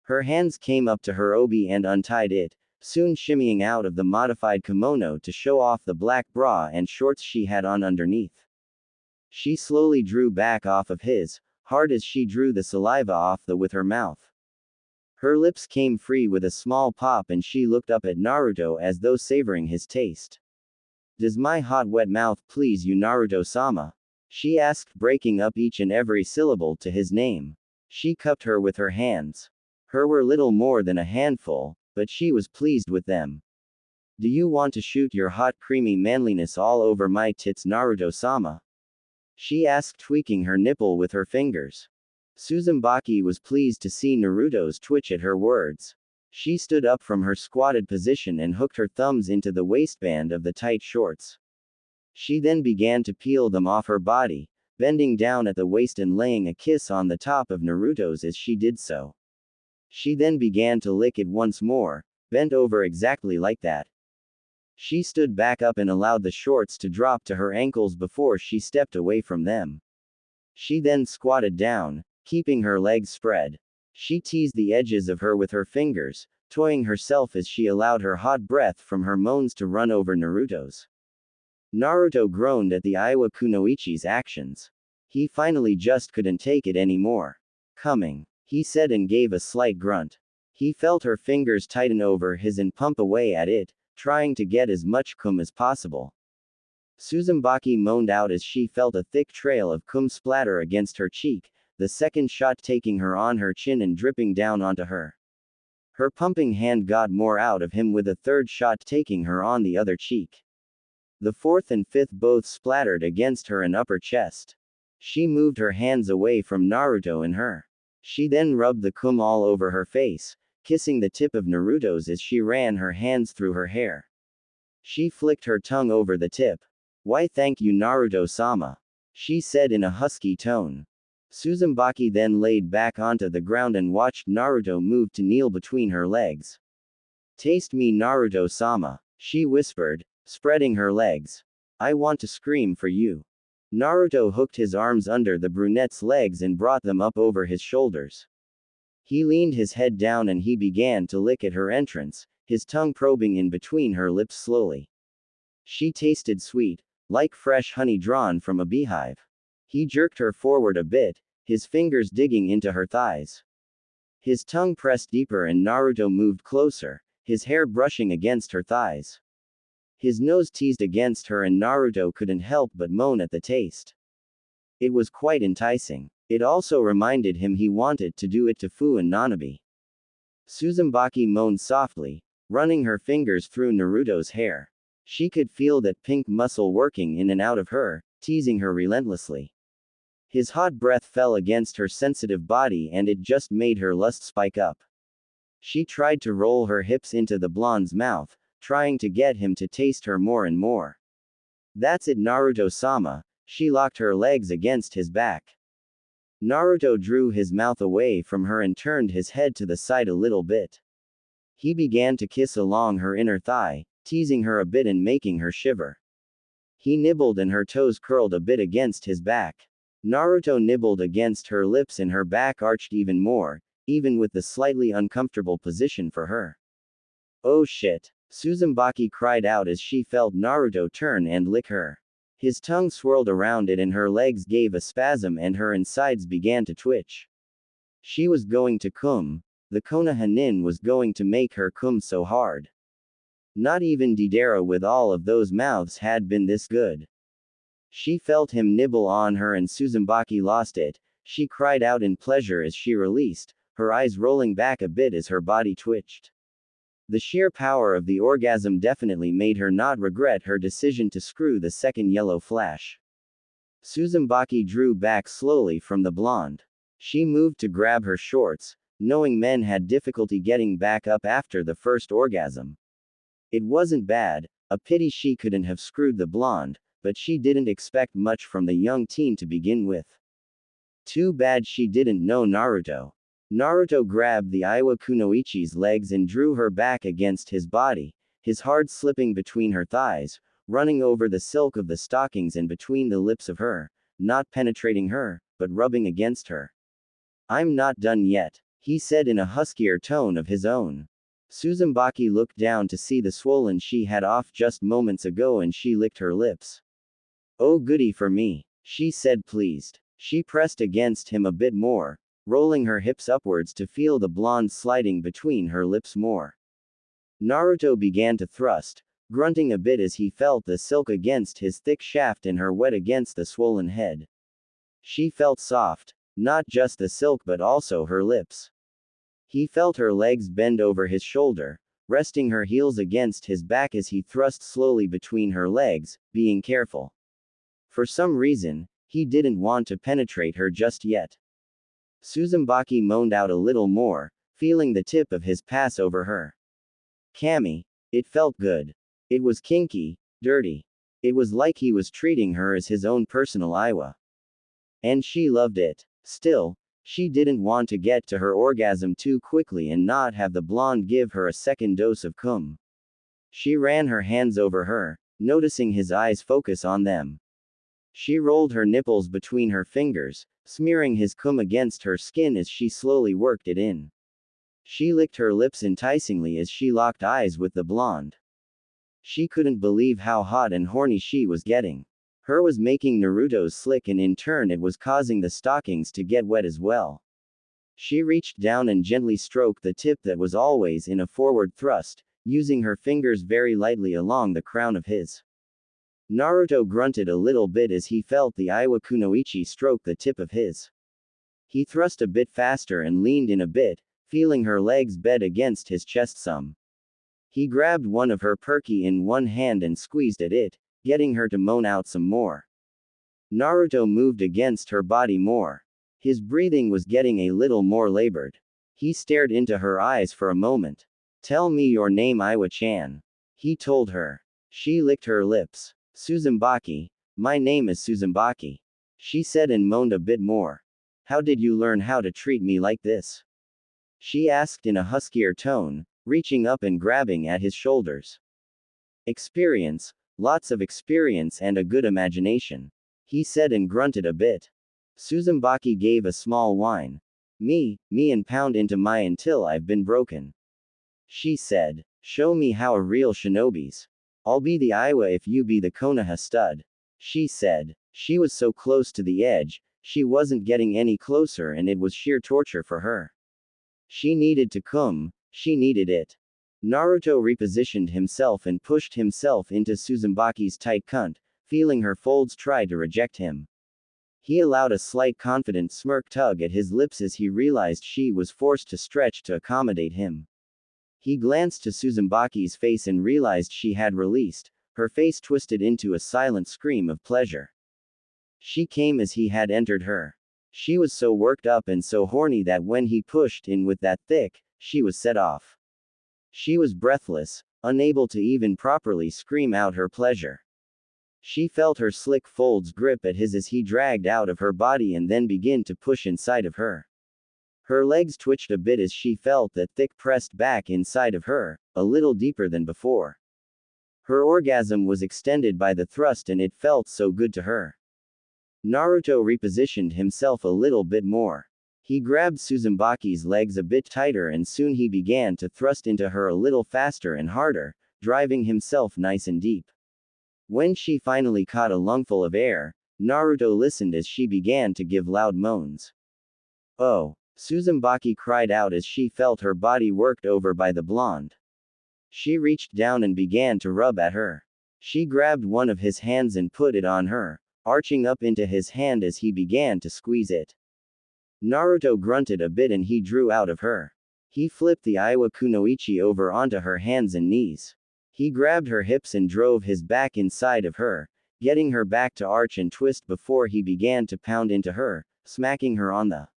Her hands came up to her obi and untied it, soon shimmying out of the modified kimono to show off the black bra and shorts she had on underneath. She slowly drew back off of his, hard as she drew the saliva off with her mouth. Her lips came free with a small pop and she looked up at Naruto as though savoring his taste. "Does my hot wet mouth please you, Naruto-sama?" she asked, breaking up each and every syllable to his name. She cupped her with her hands. Her were little more than a handful, but she was pleased with them. "Do you want to shoot your hot creamy manliness all over my tits, Naruto-sama?" she asked, tweaking her nipple with her fingers. Tsuzumaki was pleased to see Naruto's twitch at her words. She stood up from her squatted position and hooked her thumbs into the waistband of the tight shorts. She then began to peel them off her body, bending down at the waist and laying a kiss on the top of Naruto's as she did so. She then began to lick it once more, bent over exactly like that. She stood back up and allowed the shorts to drop to her ankles before she stepped away from them. She then squatted down, keeping her legs spread. She teased the edges of her with her fingers, toying herself as she allowed her hot breath from her moans to run over Naruto's. Naruto groaned at the Iwa kunoichi's actions. He finally just couldn't take it anymore. "Coming," he said and gave a slight grunt. He felt her fingers tighten over his and pump away at it, trying to get as much cum as possible. Tsuzumaki moaned out as she felt a thick trail of cum splatter against her cheek, the second shot taking her on her chin and dripping down onto her. Her pumping hand got more out of him with a third shot taking her on the other cheek. The fourth and fifth both splattered against her and upper chest. She moved her hands away from Naruto and her. She then rubbed the cum all over her face, kissing the tip of Naruto's as she ran her hands through her hair. She flicked her tongue over the tip. "Why thank you, Naruto-sama," she said in a husky tone. Tsuzumaki then laid back onto the ground and watched Naruto move to kneel between her legs. "Taste me, Naruto-sama," she whispered, spreading her legs. "I want to scream for you." Naruto hooked his arms under the brunette's legs and brought them up over his shoulders. He leaned his head down and he began to lick at her entrance, his tongue probing in between her lips slowly. She tasted sweet, like fresh honey drawn from a beehive. He jerked her forward a bit, his fingers digging into her thighs. His tongue pressed deeper and Naruto moved closer, his hair brushing against her thighs. His nose teased against her and Naruto couldn't help but moan at the taste. It was quite enticing. It also reminded him he wanted to do it to Fu and Nanabe. Tsume moaned softly, running her fingers through Naruto's hair. She could feel that pink muscle working in and out of her, teasing her relentlessly. His hot breath fell against her sensitive body and it just made her lust spike up. She tried to roll her hips into the blonde's mouth, trying to get him to taste her more and more. That's it, Naruto-sama. She locked her legs against his back. Naruto drew his mouth away from her and turned his head to the side a little bit. He began to kiss along her inner thigh, teasing her a bit and making her shiver. He nibbled and her toes curled a bit against his back. Naruto nibbled against her lips and her back arched even more, even with the slightly uncomfortable position for her. Oh shit! Tsume cried out as she felt Naruto turn and lick her. His tongue swirled around it and her legs gave a spasm and her insides began to twitch. She was going to cum. The Konoha was going to make her cum so hard. Not even Deidara with all of those mouths had been this good. She felt him nibble on her and Tsume lost it. She cried out in pleasure as she released, her eyes rolling back a bit as her body twitched. The sheer power of the orgasm definitely made her not regret her decision to screw the second yellow flash. Tsume drew back slowly from the blonde. She moved to grab her shorts, knowing men had difficulty getting back up after the first orgasm. It wasn't bad, a pity she couldn't have screwed the blonde, but she didn't expect much from the young teen to begin with. Too bad she didn't know Naruto. Naruto grabbed the Iwa Kunoichi's legs and drew her back against his body, his hard slipping between her thighs, running over the silk of the stockings and between the lips of her, not penetrating her, but rubbing against her. I'm not done yet, he said in a huskier tone of his own. Tsume looked down to see the swollen she had off just moments ago and she licked her lips. Oh goody for me, she said pleased. She pressed against him a bit more, rolling her hips upwards to feel the blonde sliding between her lips more. Naruto began to thrust, grunting a bit as he felt the silk against his thick shaft and her wet against the swollen head. She felt soft, not just the silk but also her lips. He felt her legs bend over his shoulder, resting her heels against his back as he thrust slowly between her legs, being careful. For some reason, he didn't want to penetrate her just yet. Tsume moaned out a little more, feeling the tip of his pass over her. Kami. It felt good. It was kinky, dirty. It was like he was treating her as his own personal Iwa. And she loved it. Still, she didn't want to get to her orgasm too quickly and not have the blonde give her a second dose of cum. She ran her hands over her, noticing his eyes focus on them. She rolled her nipples between her fingers, smearing his cum against her skin as she slowly worked it in. She licked her lips enticingly as she locked eyes with the blonde. She couldn't believe how hot and horny she was getting. Her was making Naruto's slick and in turn it was causing the stockings to get wet as well. She reached down and gently stroked the tip that was always in a forward thrust, using her fingers very lightly along the crown of his. Naruto grunted a little bit as he felt the Iwa Kunoichi stroke the tip of his. He thrust a bit faster and leaned in a bit, feeling her legs bed against his chest some. He grabbed one of her perky in one hand and squeezed at it, getting her to moan out some more. Naruto moved against her body more. His breathing was getting a little more labored. He stared into her eyes for a moment. Tell me your name, Iwa-chan. He told her. She licked her lips. Tsume, my name is Tsume. She said and moaned a bit more. How did you learn how to treat me like this? She asked in a huskier tone, reaching up and grabbing at his shoulders. Experience, lots of experience and a good imagination. he said and grunted a bit. Tsuzumaki gave a small whine. Me and pound into my until I've been broken. She said. Show me how a real shinobi's. I'll be the Iwa if you be the Konoha stud. She said. She was so close to the edge, she wasn't getting any closer and it was sheer torture for her. She needed to come, she needed it. Naruto repositioned himself and pushed himself into Tsuzumbaki's tight cunt, feeling her folds try to reject him. He allowed a slight confident smirk tug at his lips as he realized she was forced to stretch to accommodate him. He glanced to Tsuzumbaki's face and realized she had released, her face twisted into a silent scream of pleasure. She came as he had entered her. She was so worked up and so horny that when he pushed in with that thick, she was set off. She was breathless, unable to even properly scream out her pleasure. She felt her slick folds grip at his as he dragged out of her body and then began to push inside of her. Her legs twitched a bit as she felt that thick pressed back inside of her, a little deeper than before. Her orgasm was extended by the thrust and it felt so good to her. Naruto repositioned himself a little bit more. He grabbed Tsuzumbaki's legs a bit tighter and soon he began to thrust into her a little faster and harder, driving himself nice and deep. When she finally caught a lungful of air, Naruto listened as she began to give loud moans. Oh! Tsuzumbaki cried out as she felt her body worked over by the blonde. She reached down and began to rub at her. She grabbed one of his hands and put it on her, arching up into his hand as he began to squeeze it. Naruto grunted a bit and he drew out of her. He flipped the Iwa kunoichi over onto her hands and knees. He grabbed her hips and drove his back inside of her, getting her back to arch and twist before he began to pound into her, smacking her on the.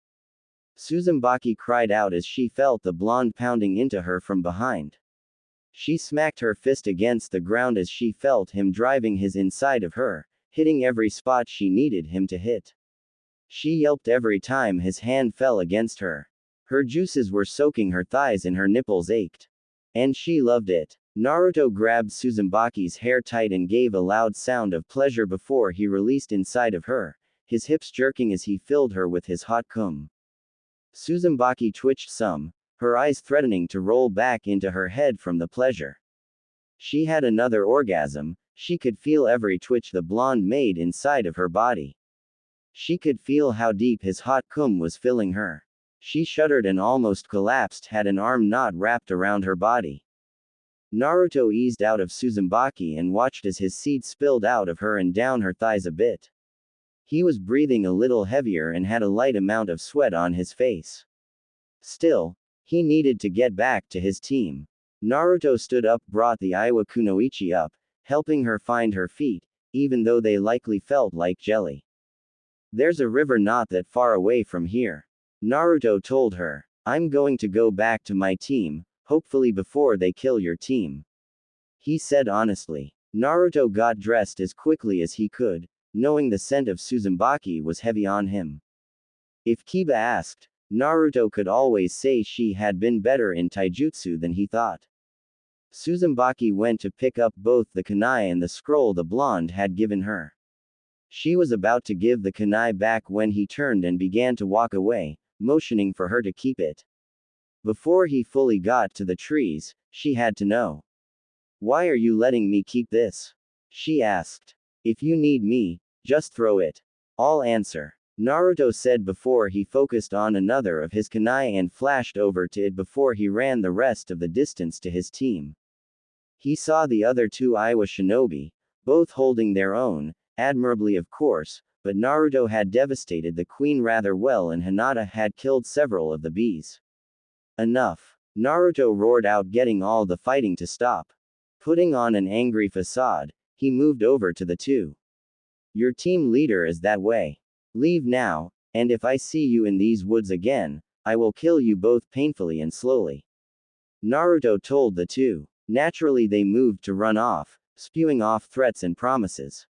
Tsuzumbaki cried out as she felt the blonde pounding into her from behind. She smacked her fist against the ground as she felt him driving his inside of her, hitting every spot she needed him to hit. She yelped every time his hand fell against her. Her juices were soaking her thighs and her nipples ached. And she loved it. Naruto grabbed Tsuzumbaki's hair tight and gave a loud sound of pleasure before he released inside of her, his hips jerking as he filled her with his hot cum. Tsuzumbaki twitched some, her eyes threatening to roll back into her head from the pleasure. She had another orgasm, she could feel every twitch the blonde made inside of her body. She could feel how deep his hot cum was filling her. She shuddered and almost collapsed had an arm knot wrapped around her body. Naruto eased out of Tsuzumbaki and watched as his seed spilled out of her and down her thighs a bit. He was breathing a little heavier and had a light amount of sweat on his face. Still, he needed to get back to his team. Naruto stood up, brought the Iwa kunoichi up, helping her find her feet, even though they likely felt like jelly. There's a river not that far away from here. Naruto told her. I'm going to go back to my team, hopefully before they kill your team. He said honestly. Naruto got dressed as quickly as he could, knowing the scent of Tsuzumbaki was heavy on him. If Kiba asked, Naruto could always say she had been better in taijutsu than he thought. Tsuzumbaki went to pick up both the kunai and the scroll the blonde had given her. She was about to give the kunai back when he turned and began to walk away, motioning for her to keep it. Before he fully got to the trees, she had to know. Why are you letting me keep this? She asked. If you need me, just throw it. I'll answer. Naruto said before he focused on another of his kunai and flashed over to it before he ran the rest of the distance to his team. He saw the other two Iwa shinobi, both holding their own, admirably of course, but Naruto had devastated the queen rather well and Hinata had killed several of the bees. Enough. Naruto roared out, getting all the fighting to stop. Putting on an angry facade, he moved over to the two. Your team leader is that way. Leave now, and if I see you in these woods again, I will kill you both painfully and slowly. Naruto told the two. Naturally they moved to run off, spewing off threats and promises.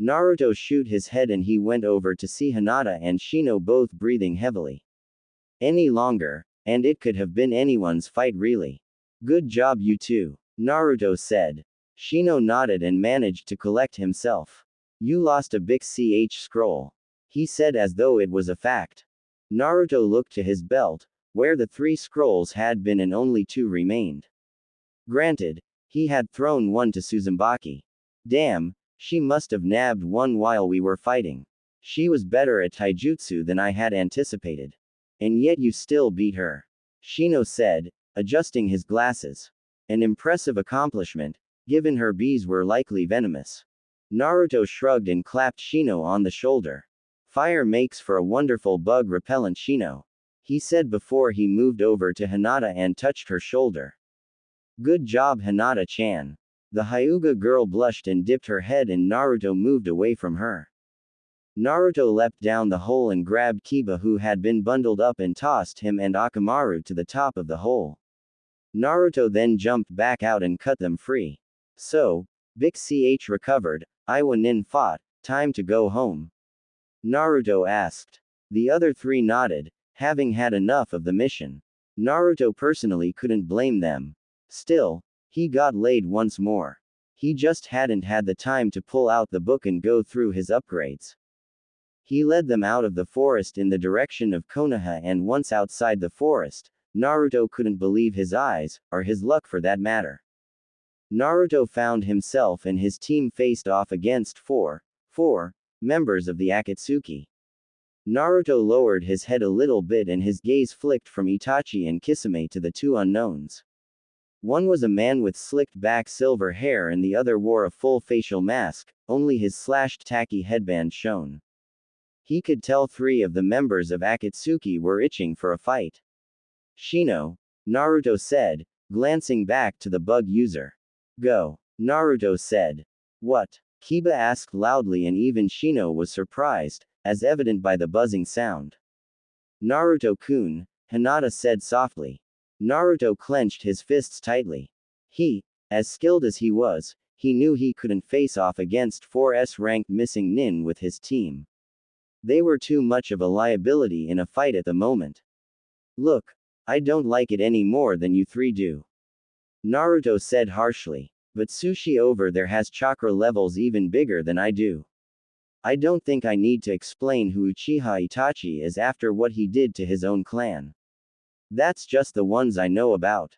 Naruto shook his head and he went over to see Hinata and Shino both breathing heavily. Any longer, and it could have been anyone's fight really. Good job you two, Naruto said. Shino nodded and managed to collect himself. You lost a big CH scroll. He said as though it was a fact. Naruto looked to his belt, where the 3 scrolls had been and only 2 remained. Granted, he had thrown one to Suzumaki. Damn, she must have nabbed one while we were fighting. She was better at taijutsu than I had anticipated. And yet you still beat her. Shino said, adjusting his glasses. An impressive accomplishment, given her bees were likely venomous. Naruto shrugged and clapped Shino on the shoulder. Fire makes for a wonderful bug repellent, Shino. He said before he moved over to Hinata and touched her shoulder. Good job, Hinata-chan. The Hyuga girl blushed and dipped her head and Naruto moved away from her. Naruto leapt down the hole and grabbed Kiba, who had been bundled up, and tossed him and Akamaru to the top of the hole. Naruto then jumped back out and cut them free. So, Big CH recovered, Iwa Nin fought, time to go home? Naruto asked. The other 3 nodded, having had enough of the mission. Naruto personally couldn't blame them. Still, he got laid once more. He just hadn't had the time to pull out the book and go through his upgrades. He led them out of the forest in the direction of Konoha, and once outside the forest, Naruto couldn't believe his eyes, or his luck for that matter. Naruto found himself and his team faced off against four members of the Akatsuki. Naruto lowered his head a little bit and his gaze flicked from Itachi and Kisame to the 2 unknowns. One was a man with slicked back silver hair and the other wore a full facial mask, only his slashed tacky headband shone. He could tell 3 of the members of Akatsuki were itching for a fight. Shino, Naruto said, glancing back to the bug user. Go, Naruto said. What? Kiba asked loudly, and even Shino was surprised, as evident by the buzzing sound. Naruto-kun, Hinata said softly. Naruto clenched his fists tightly. He, as skilled as he was, he knew he couldn't face off against 4's ranked missing nin with his team. They were too much of a liability in a fight at the moment. Look, I don't like it any more than you 3 do. Naruto said harshly. But Sushi over there has chakra levels even bigger than I do. I don't think I need to explain who Uchiha Itachi is after what he did to his own clan. That's just the ones I know about.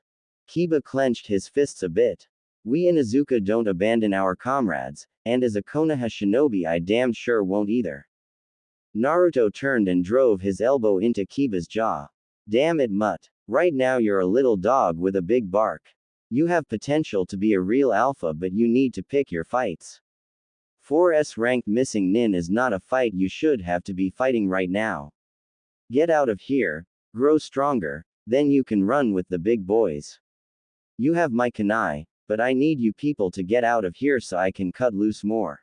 Kiba clenched his fists a bit. We Inuzuka don't abandon our comrades, and as a Konoha shinobi I damned sure won't either. Naruto turned and drove his elbow into Kiba's jaw. Damn it, Mutt. Right now you're a little dog with a big bark. You have potential to be a real alpha, but you need to pick your fights. 4's ranked missing nin is not a fight you should have to be fighting right now. Get out of here, grow stronger, then you can run with the big boys. You have my kunai, but I need you people to get out of here so I can cut loose more.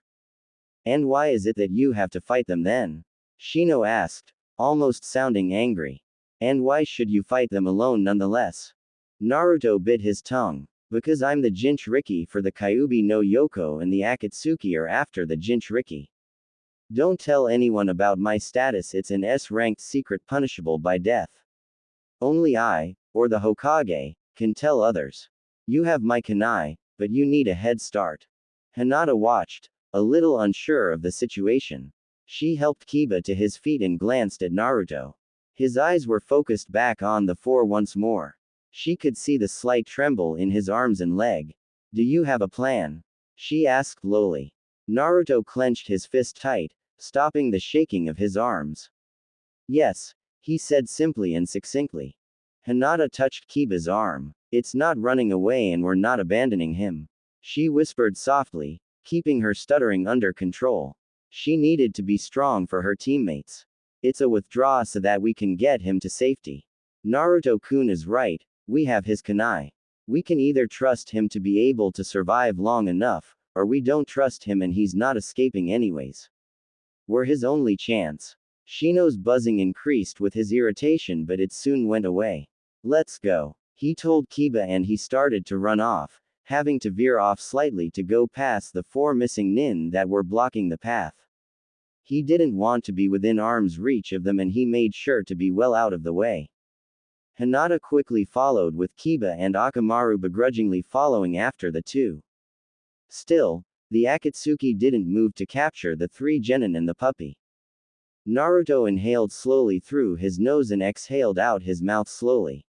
And why is it that you have to fight them then? Shino asked, almost sounding angry. And why should you fight them alone nonetheless? Naruto bit his tongue. Because I'm the Jinchuriki for the Kyuubi no Yoko and the Akatsuki are after the Jinchuriki. Don't tell anyone about my status, it's an S-ranked secret punishable by death. Only I, or the Hokage, can tell others. You have my kunai, but you need a head start. Hinata watched, a little unsure of the situation. She helped Kiba to his feet and glanced at Naruto. His eyes were focused back on the 4 once more. She could see the slight tremble in his arms and leg. Do you have a plan? She asked lowly. Naruto clenched his fist tight, stopping the shaking of his arms. Yes, he said simply and succinctly. Hinata touched Kiba's arm. It's not running away and we're not abandoning him. She whispered softly, keeping her stuttering under control. She needed to be strong for her teammates. It's a withdraw so that we can get him to safety. Naruto-kun is right. We have his kunai. We can either trust him to be able to survive long enough, or we don't trust him and he's not escaping anyways. We're his only chance. Shino's buzzing increased with his irritation, but it soon went away. Let's go, he told Kiba, and he started to run off, having to veer off slightly to go past the 4 missing nin that were blocking the path. He didn't want to be within arm's reach of them and he made sure to be well out of the way. Hinata quickly followed with Kiba and Akamaru begrudgingly following after the 2. Still, The Akatsuki didn't move to capture the 3 jennon and the puppy. Naruto inhaled slowly through his nose and exhaled out his mouth slowly.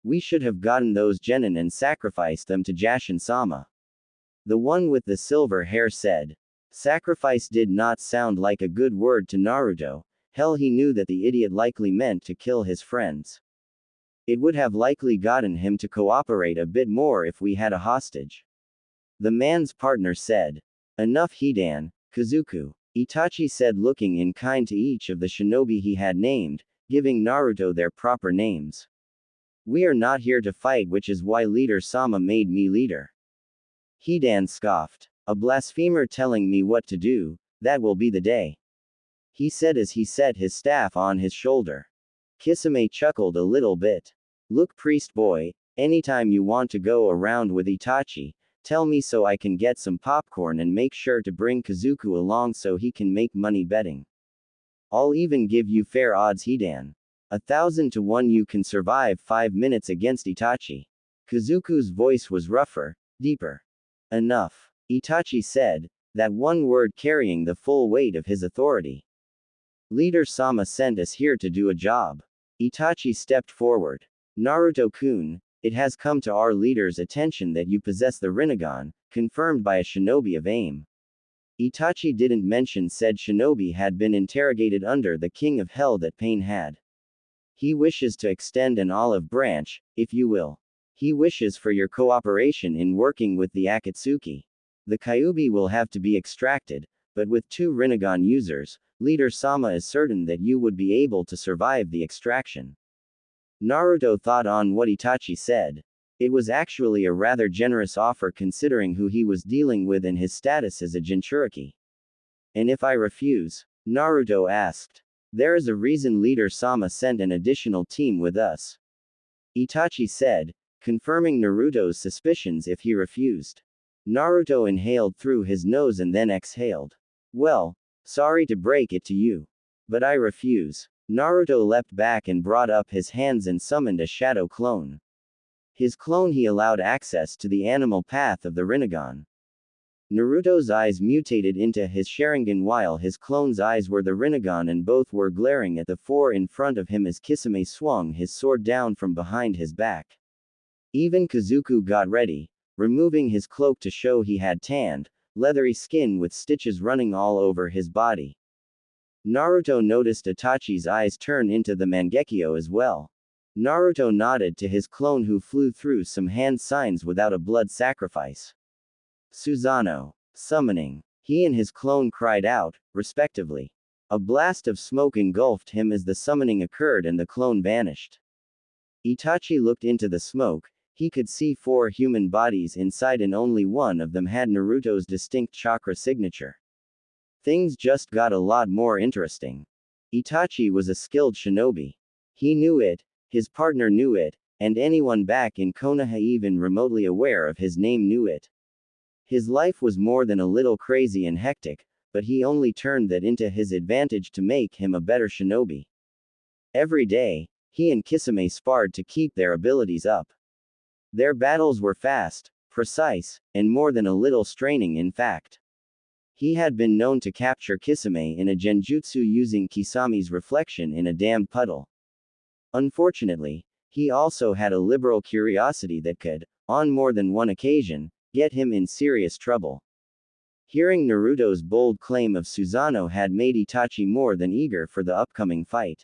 We should have gotten those jennon and sacrificed them to Jashin-sama. The one with the silver hair said. Sacrifice did not sound like a good word to Naruto. Hell, he knew that the idiot likely meant to kill his friends. It would have likely gotten him to cooperate a bit more if we had a hostage. The man's partner said. Enough Hidan, Kazuku, Itachi said, looking in kind to each of the shinobi he had named, giving Naruto their proper names. We are not here to fight, which is why Leader Sama made me leader. Hidan scoffed. A blasphemer telling me what to do, that will be the day. He said as he set his staff on his shoulder. Kisame chuckled a little bit. Look, priest boy, anytime you want to go around with Itachi, tell me so I can get some popcorn and make sure to bring Kazuku along so he can make money betting. I'll even give you fair odds, Hidan. 1,000 to 1 you can survive 5 minutes against Itachi. Kazuku's voice was rougher, deeper. Enough, Itachi said, that one word carrying the full weight of his authority. Leader Sama sent us here to do a job. Itachi stepped forward. Naruto-kun, it has come to our leader's attention that you possess the Rinnegan, confirmed by a shinobi of Ayame. Itachi didn't mention said shinobi had been interrogated under the King of Hell that Pain had. He wishes to extend an olive branch, if you will. He wishes for your cooperation in working with the Akatsuki. The Kyuubi will have to be extracted, but with 2 Rinnegan users, Leader Sama is certain that you would be able to survive the extraction. Naruto thought on what Itachi said. It was actually a rather generous offer considering who he was dealing with and his status as a Jinchuriki. And if I refuse? Naruto asked. There is a reason Leader Sama sent an additional team with us. Itachi said, confirming Naruto's suspicions if he refused. Naruto inhaled through his nose and then exhaled. Well, sorry to break it to you. But I refuse. Naruto leapt back and brought up his hands and summoned a shadow clone. His clone he allowed access to the animal path of the Rinnegan. Naruto's eyes mutated into his Sharingan while his clone's eyes were the Rinnegan and both were glaring at the 4 in front of him as Kisame swung his sword down from behind his back. Even Kazuku got ready, removing his cloak to show he had tanned, leathery skin with stitches running all over his body. Naruto noticed Itachi's eyes turn into the Mangekyo as well. Naruto nodded to his clone who flew through some hand signs without a blood sacrifice. Susanoo. Summoning. He and his clone cried out, respectively. A blast of smoke engulfed him as the summoning occurred and the clone vanished. Itachi looked into the smoke. He could see 4 human bodies inside and only one of them had Naruto's distinct chakra signature. Things just got a lot more interesting. Itachi was a skilled shinobi. He knew it, his partner knew it, and anyone back in Konoha even remotely aware of his name knew it. His life was more than a little crazy and hectic, but he only turned that into his advantage to make him a better shinobi. Every day, he and Kisame sparred to keep their abilities up. Their battles were fast, precise, and more than a little straining in fact. He had been known to capture Kisame in a genjutsu using Kisame's reflection in a damned puddle. Unfortunately, he also had a liberal curiosity that could, on more than one occasion, get him in serious trouble. Hearing Naruto's bold claim of Susanoo had made Itachi more than eager for the upcoming fight.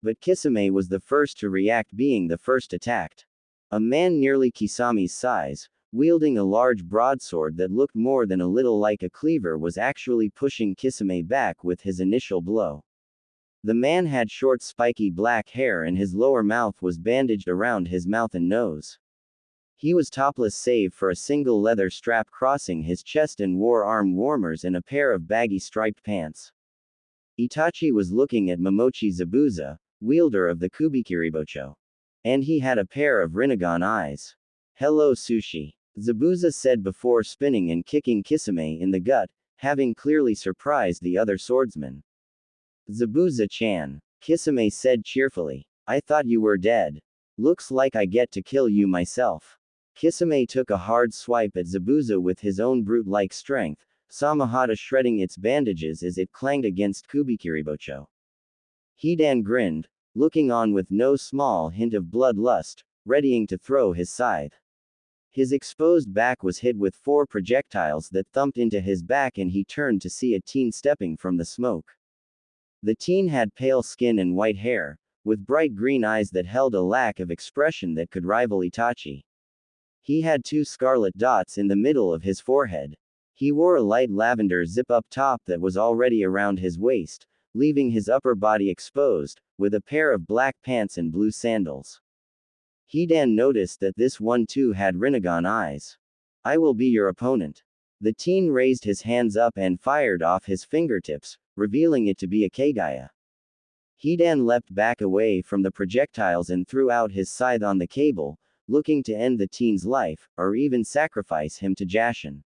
But Kisame was the first to react, being the first attacked. A man nearly Kisame's size, wielding a large broadsword that looked more than a little like a cleaver, was actually pushing Kisame back with his initial blow. The man had short spiky black hair and his lower mouth was bandaged around his mouth and nose. He was topless save for a single leather strap crossing his chest and wore arm warmers and a pair of baggy striped pants. Itachi was looking at Momochi Zabuza, wielder of the Kubikiribocho. And he had a pair of Rinnegan eyes. Hello Sushi, Zabuza said before spinning and kicking Kisame in the gut, having clearly surprised the other swordsman. Zabuza-chan, Kisame said cheerfully. I thought you were dead. Looks like I get to kill you myself. Kisame took a hard swipe at Zabuza with his own brute-like strength, Samahata shredding its bandages as it clanged against Kubikiribocho. Hidan grinned, looking on with no small hint of bloodlust, readying to throw his scythe. His exposed back was hit with 4 projectiles that thumped into his back, and he turned to see a teen stepping from the smoke. The teen had pale skin and white hair, with bright green eyes that held a lack of expression that could rival Itachi. He had 2 scarlet dots in the middle of his forehead. He wore a light lavender zip-up top that was already around his waist, leaving his upper body exposed, with a pair of black pants and blue sandals. Hidan noticed that this one too had Rinnegan eyes. "I will be your opponent." The teen raised his hands up and fired off his fingertips, revealing it to be a Kagaya. Hidan leapt back away from the projectiles and threw out his scythe on the cable, looking to end the teen's life, or even sacrifice him to Jashin.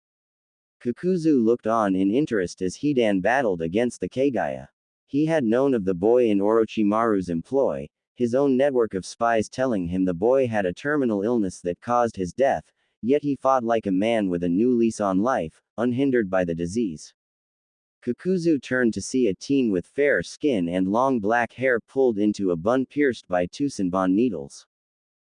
Kakuzu looked on in interest as Hidan battled against the Kagaya. He had known of the boy in Orochimaru's employ, his own network of spies telling him the boy had a terminal illness that caused his death, yet he fought like a man with a new lease on life, unhindered by the disease. Kakuzu turned to see a teen with fair skin and long black hair pulled into a bun pierced by 2 Senbon needles.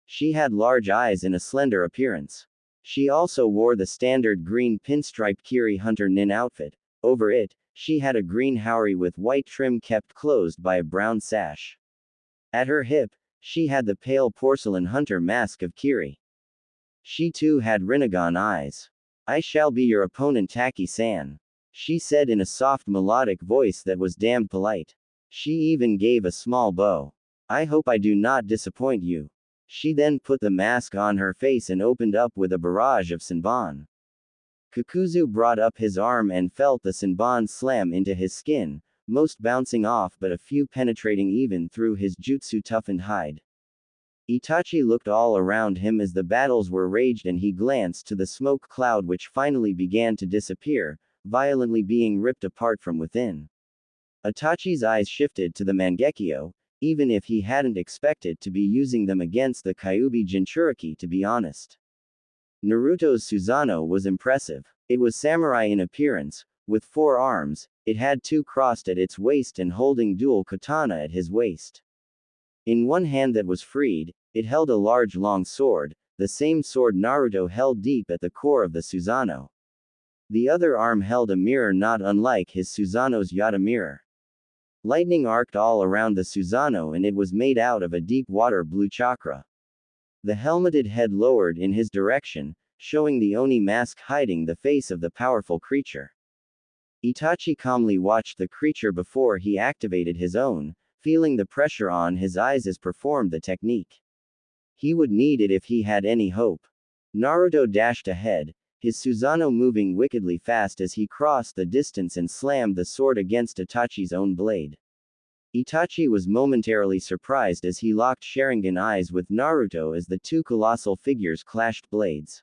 She had large eyes and a slender appearance. She also wore the standard green pinstriped Kiri Hunter Nin outfit. Over it, she had a green haori with white trim kept closed by a brown sash. At her hip, she had the pale porcelain hunter mask of Kiri. She too had Rinnegan eyes. "I shall be your opponent, Taki-san," she said in a soft melodic voice that was damned polite. She even gave a small bow. "I hope I do not disappoint you." She then put the mask on her face and opened up with a barrage of Senbon. Kakuzu brought up his arm and felt the Senbon slam into his skin, most bouncing off but a few penetrating even through his jutsu-toughened hide. Itachi looked all around him as the battles were raged, and he glanced to the smoke cloud which finally began to disappear, violently being ripped apart from within. Itachi's eyes shifted to the Mangekyo, even if he hadn't expected to be using them against the Kyuubi Jinchuriki, to be honest. Naruto's Susanoo was impressive. It was samurai in appearance, with 4 arms, it had 2 crossed at its waist and holding dual katana at his waist. In one hand that was freed, it held a large long sword, the same sword Naruto held deep at the core of the Susanoo. The other arm held a mirror not unlike his Susanoo's Yata mirror. Lightning arced all around the Susanoo and it was made out of a deep water blue chakra. The helmeted head lowered in his direction, showing the Oni mask hiding the face of the powerful creature. Itachi calmly watched the creature before he activated his own, feeling the pressure on his eyes as performed the technique. He would need it if he had any hope. Naruto dashed ahead, his Susanoo moving wickedly fast as he crossed the distance and slammed the sword against Itachi's own blade. Itachi was momentarily surprised as he locked Sharingan eyes with Naruto as the 2 colossal figures clashed blades.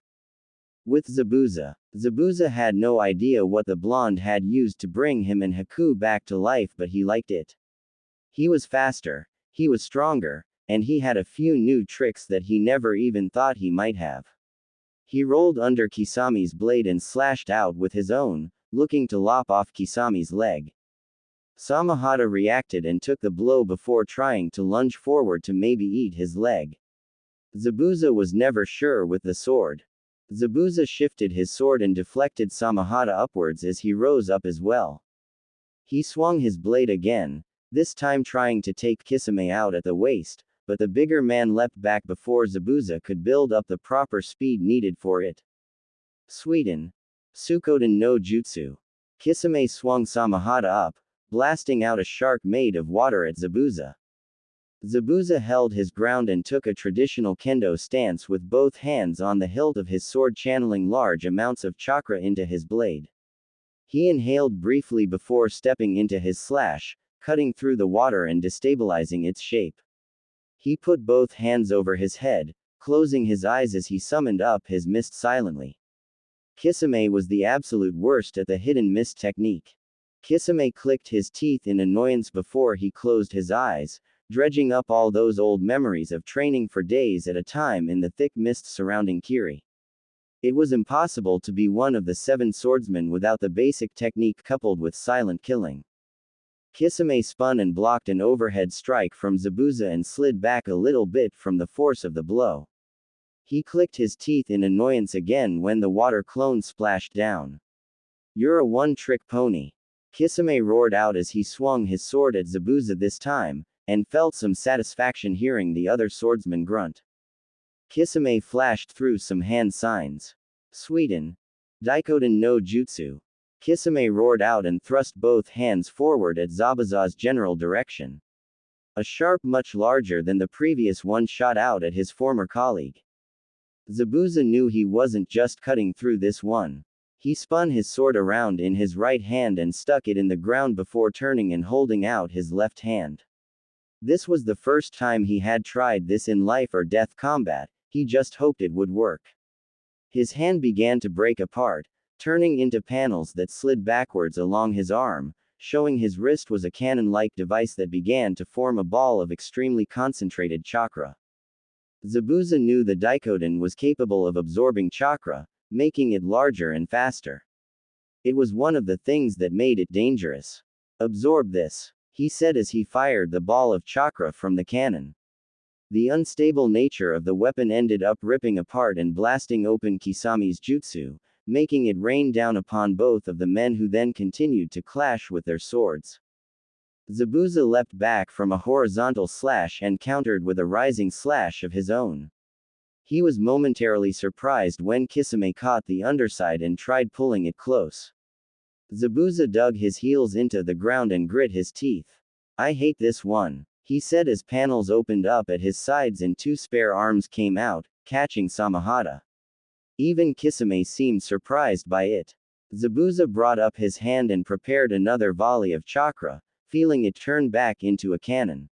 With Zabuza. Zabuza had no idea what the blonde had used to bring him and Haku back to life, but he liked it. He was faster, he was stronger, and he had a few new tricks that he never even thought he might have. He rolled under Kisami's blade and slashed out with his own, looking to lop off Kisami's leg. Samahata reacted and took the blow before trying to lunge forward to maybe eat his leg. Zabuza was never sure with the sword. Zabuza shifted his sword and deflected Samahata upwards as he rose up as well. He swung his blade again, this time trying to take Kisame out at the waist, but the bigger man leapt back before Zabuza could build up the proper speed needed for it. Suiten. Sukoden no Jutsu. Kisame swung Samahata up, blasting out a shark made of water at Zabuza. Zabuza held his ground and took a traditional kendo stance with both hands on the hilt of his sword, channeling large amounts of chakra into his blade. He inhaled briefly before stepping into his slash, cutting through the water and destabilizing its shape. He put both hands over his head, closing his eyes as he summoned up his mist silently. Kisame was the absolute worst at the hidden mist technique. Kisame clicked his teeth in annoyance before he closed his eyes, dredging up all those old memories of training for days at a time in the thick mist surrounding Kiri. It was impossible to be one of the 7 swordsmen without the basic technique coupled with silent killing. Tsume spun and blocked an overhead strike from Zabuza and slid back a little bit from the force of the blow. He clicked his teeth in annoyance again when the water clone splashed down. "You're a one-trick pony," Tsume roared out as he swung his sword at Zabuza this time, and felt some satisfaction hearing the other swordsman grunt. Tsume flashed through some hand signs. "Sweden. Daikoden no Jutsu." Tsume roared out and thrust both hands forward at Zabuza's general direction. A sharp much larger than the previous one shot out at his former colleague. Zabuza knew he wasn't just cutting through this one. He spun his sword around in his right hand and stuck it in the ground before turning and holding out his left hand. This was the first time he had tried this in life or death combat, he just hoped it would work. His hand began to break apart, turning into panels that slid backwards along his arm, showing his wrist was a cannon-like device that began to form a ball of extremely concentrated chakra. Zabuza knew the Daikoden was capable of absorbing chakra, making it larger and faster. It was one of the things that made it dangerous. "Absorb this," he said as he fired the ball of chakra from the cannon. The unstable nature of the weapon ended up ripping apart and blasting open Kisami's jutsu, making it rain down upon both of the men who then continued to clash with their swords. Zabuza leapt back from a horizontal slash and countered with a rising slash of his own. He was momentarily surprised when Tsume caught the underside and tried pulling it close. Zabuza dug his heels into the ground and grit his teeth. "I hate this one," he said as panels opened up at his sides and 2 spare arms came out, catching Samahata. Even Tsume seemed surprised by it. Zabuza brought up his hand and prepared another volley of chakra, feeling it turn back into a cannon.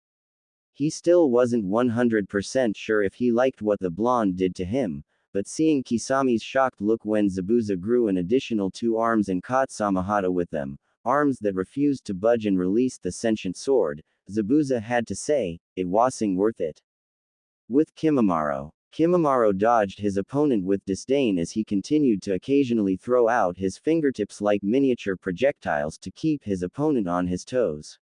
He still wasn't 100% sure if he liked what the blonde did to him, but seeing Kisami's shocked look when Zabuza grew an additional 2 arms and caught Samahata with them, arms that refused to budge and released the sentient sword, Zabuza had to say, it wasn't worth it. With Kimimaro dodged his opponent with disdain as he continued to occasionally throw out his fingertips like miniature projectiles to keep his opponent on his toes.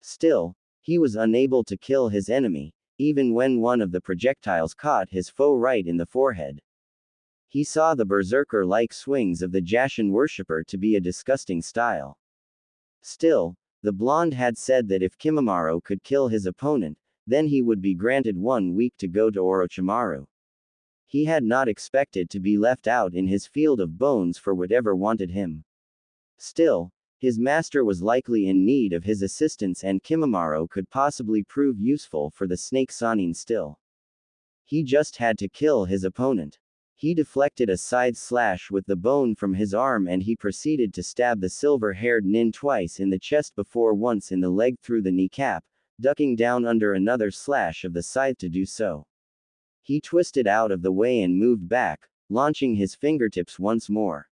Still, he was unable to kill his enemy, even when one of the projectiles caught his foe right in the forehead. He saw the berserker-like swings of the Jashin worshipper to be a disgusting style. Still, the blonde had said that if Kimimaro could kill his opponent, then he would be granted 1 week to go to Orochimaru. He had not expected to be left out in his field of bones for whatever wanted him. Still, his master was likely in need of his assistance and Kimimaro could possibly prove useful for the snake Sanin still. He just had to kill his opponent. He deflected a side slash with the bone from his arm and he proceeded to stab the silver-haired nin twice in the chest before once in the leg through the kneecap, ducking down under another slash of the scythe to do so. He twisted out of the way and moved back, launching his fingertips once more.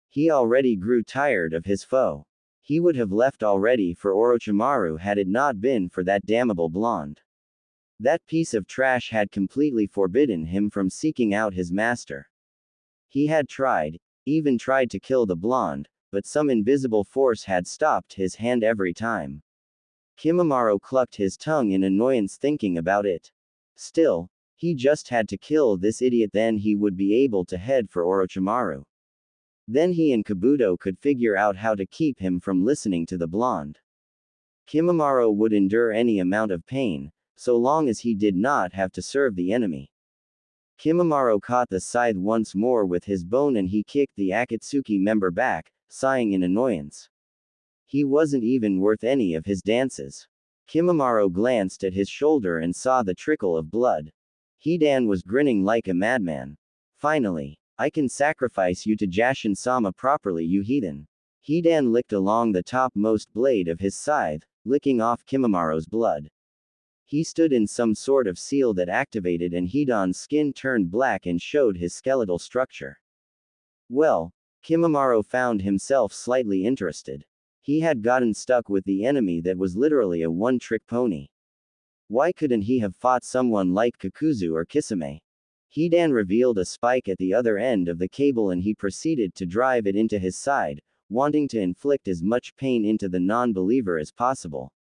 He already grew tired of his foe. He would have left already for Orochimaru had it not been for that damnable blonde. That piece of trash had completely forbidden him from seeking out his master. He had even tried to kill the blonde, but some invisible force had stopped his hand every time. Kimimaro clucked his tongue in annoyance thinking about it. Still, he just had to kill this idiot, then he would be able to head for Orochimaru. Then he and Kabuto could figure out how to keep him from listening to the blonde. Kimimaro would endure any amount of pain, so long as he did not have to serve the enemy. Kimimaro caught the scythe once more with his bone and he kicked the Akatsuki member back, sighing in annoyance. He wasn't even worth any of his dances. Kimimaro glanced at his shoulder and saw the trickle of blood. Hidan was grinning like a madman. "Finally, I can sacrifice you to Jashin-sama properly, you heathen." Hidan licked along the topmost blade of his scythe, licking off Kimimaro's blood. He stood in some sort of seal that activated and Hidan's skin turned black and showed his skeletal structure. Well, Kimimaro found himself slightly interested. He had gotten stuck with the enemy that was literally a one-trick pony. Why couldn't he have fought someone like Kakuzu or Kisame? Hidan revealed a spike at the other end of the cable and he proceeded to drive it into his side, wanting to inflict as much pain into the non-believer as possible.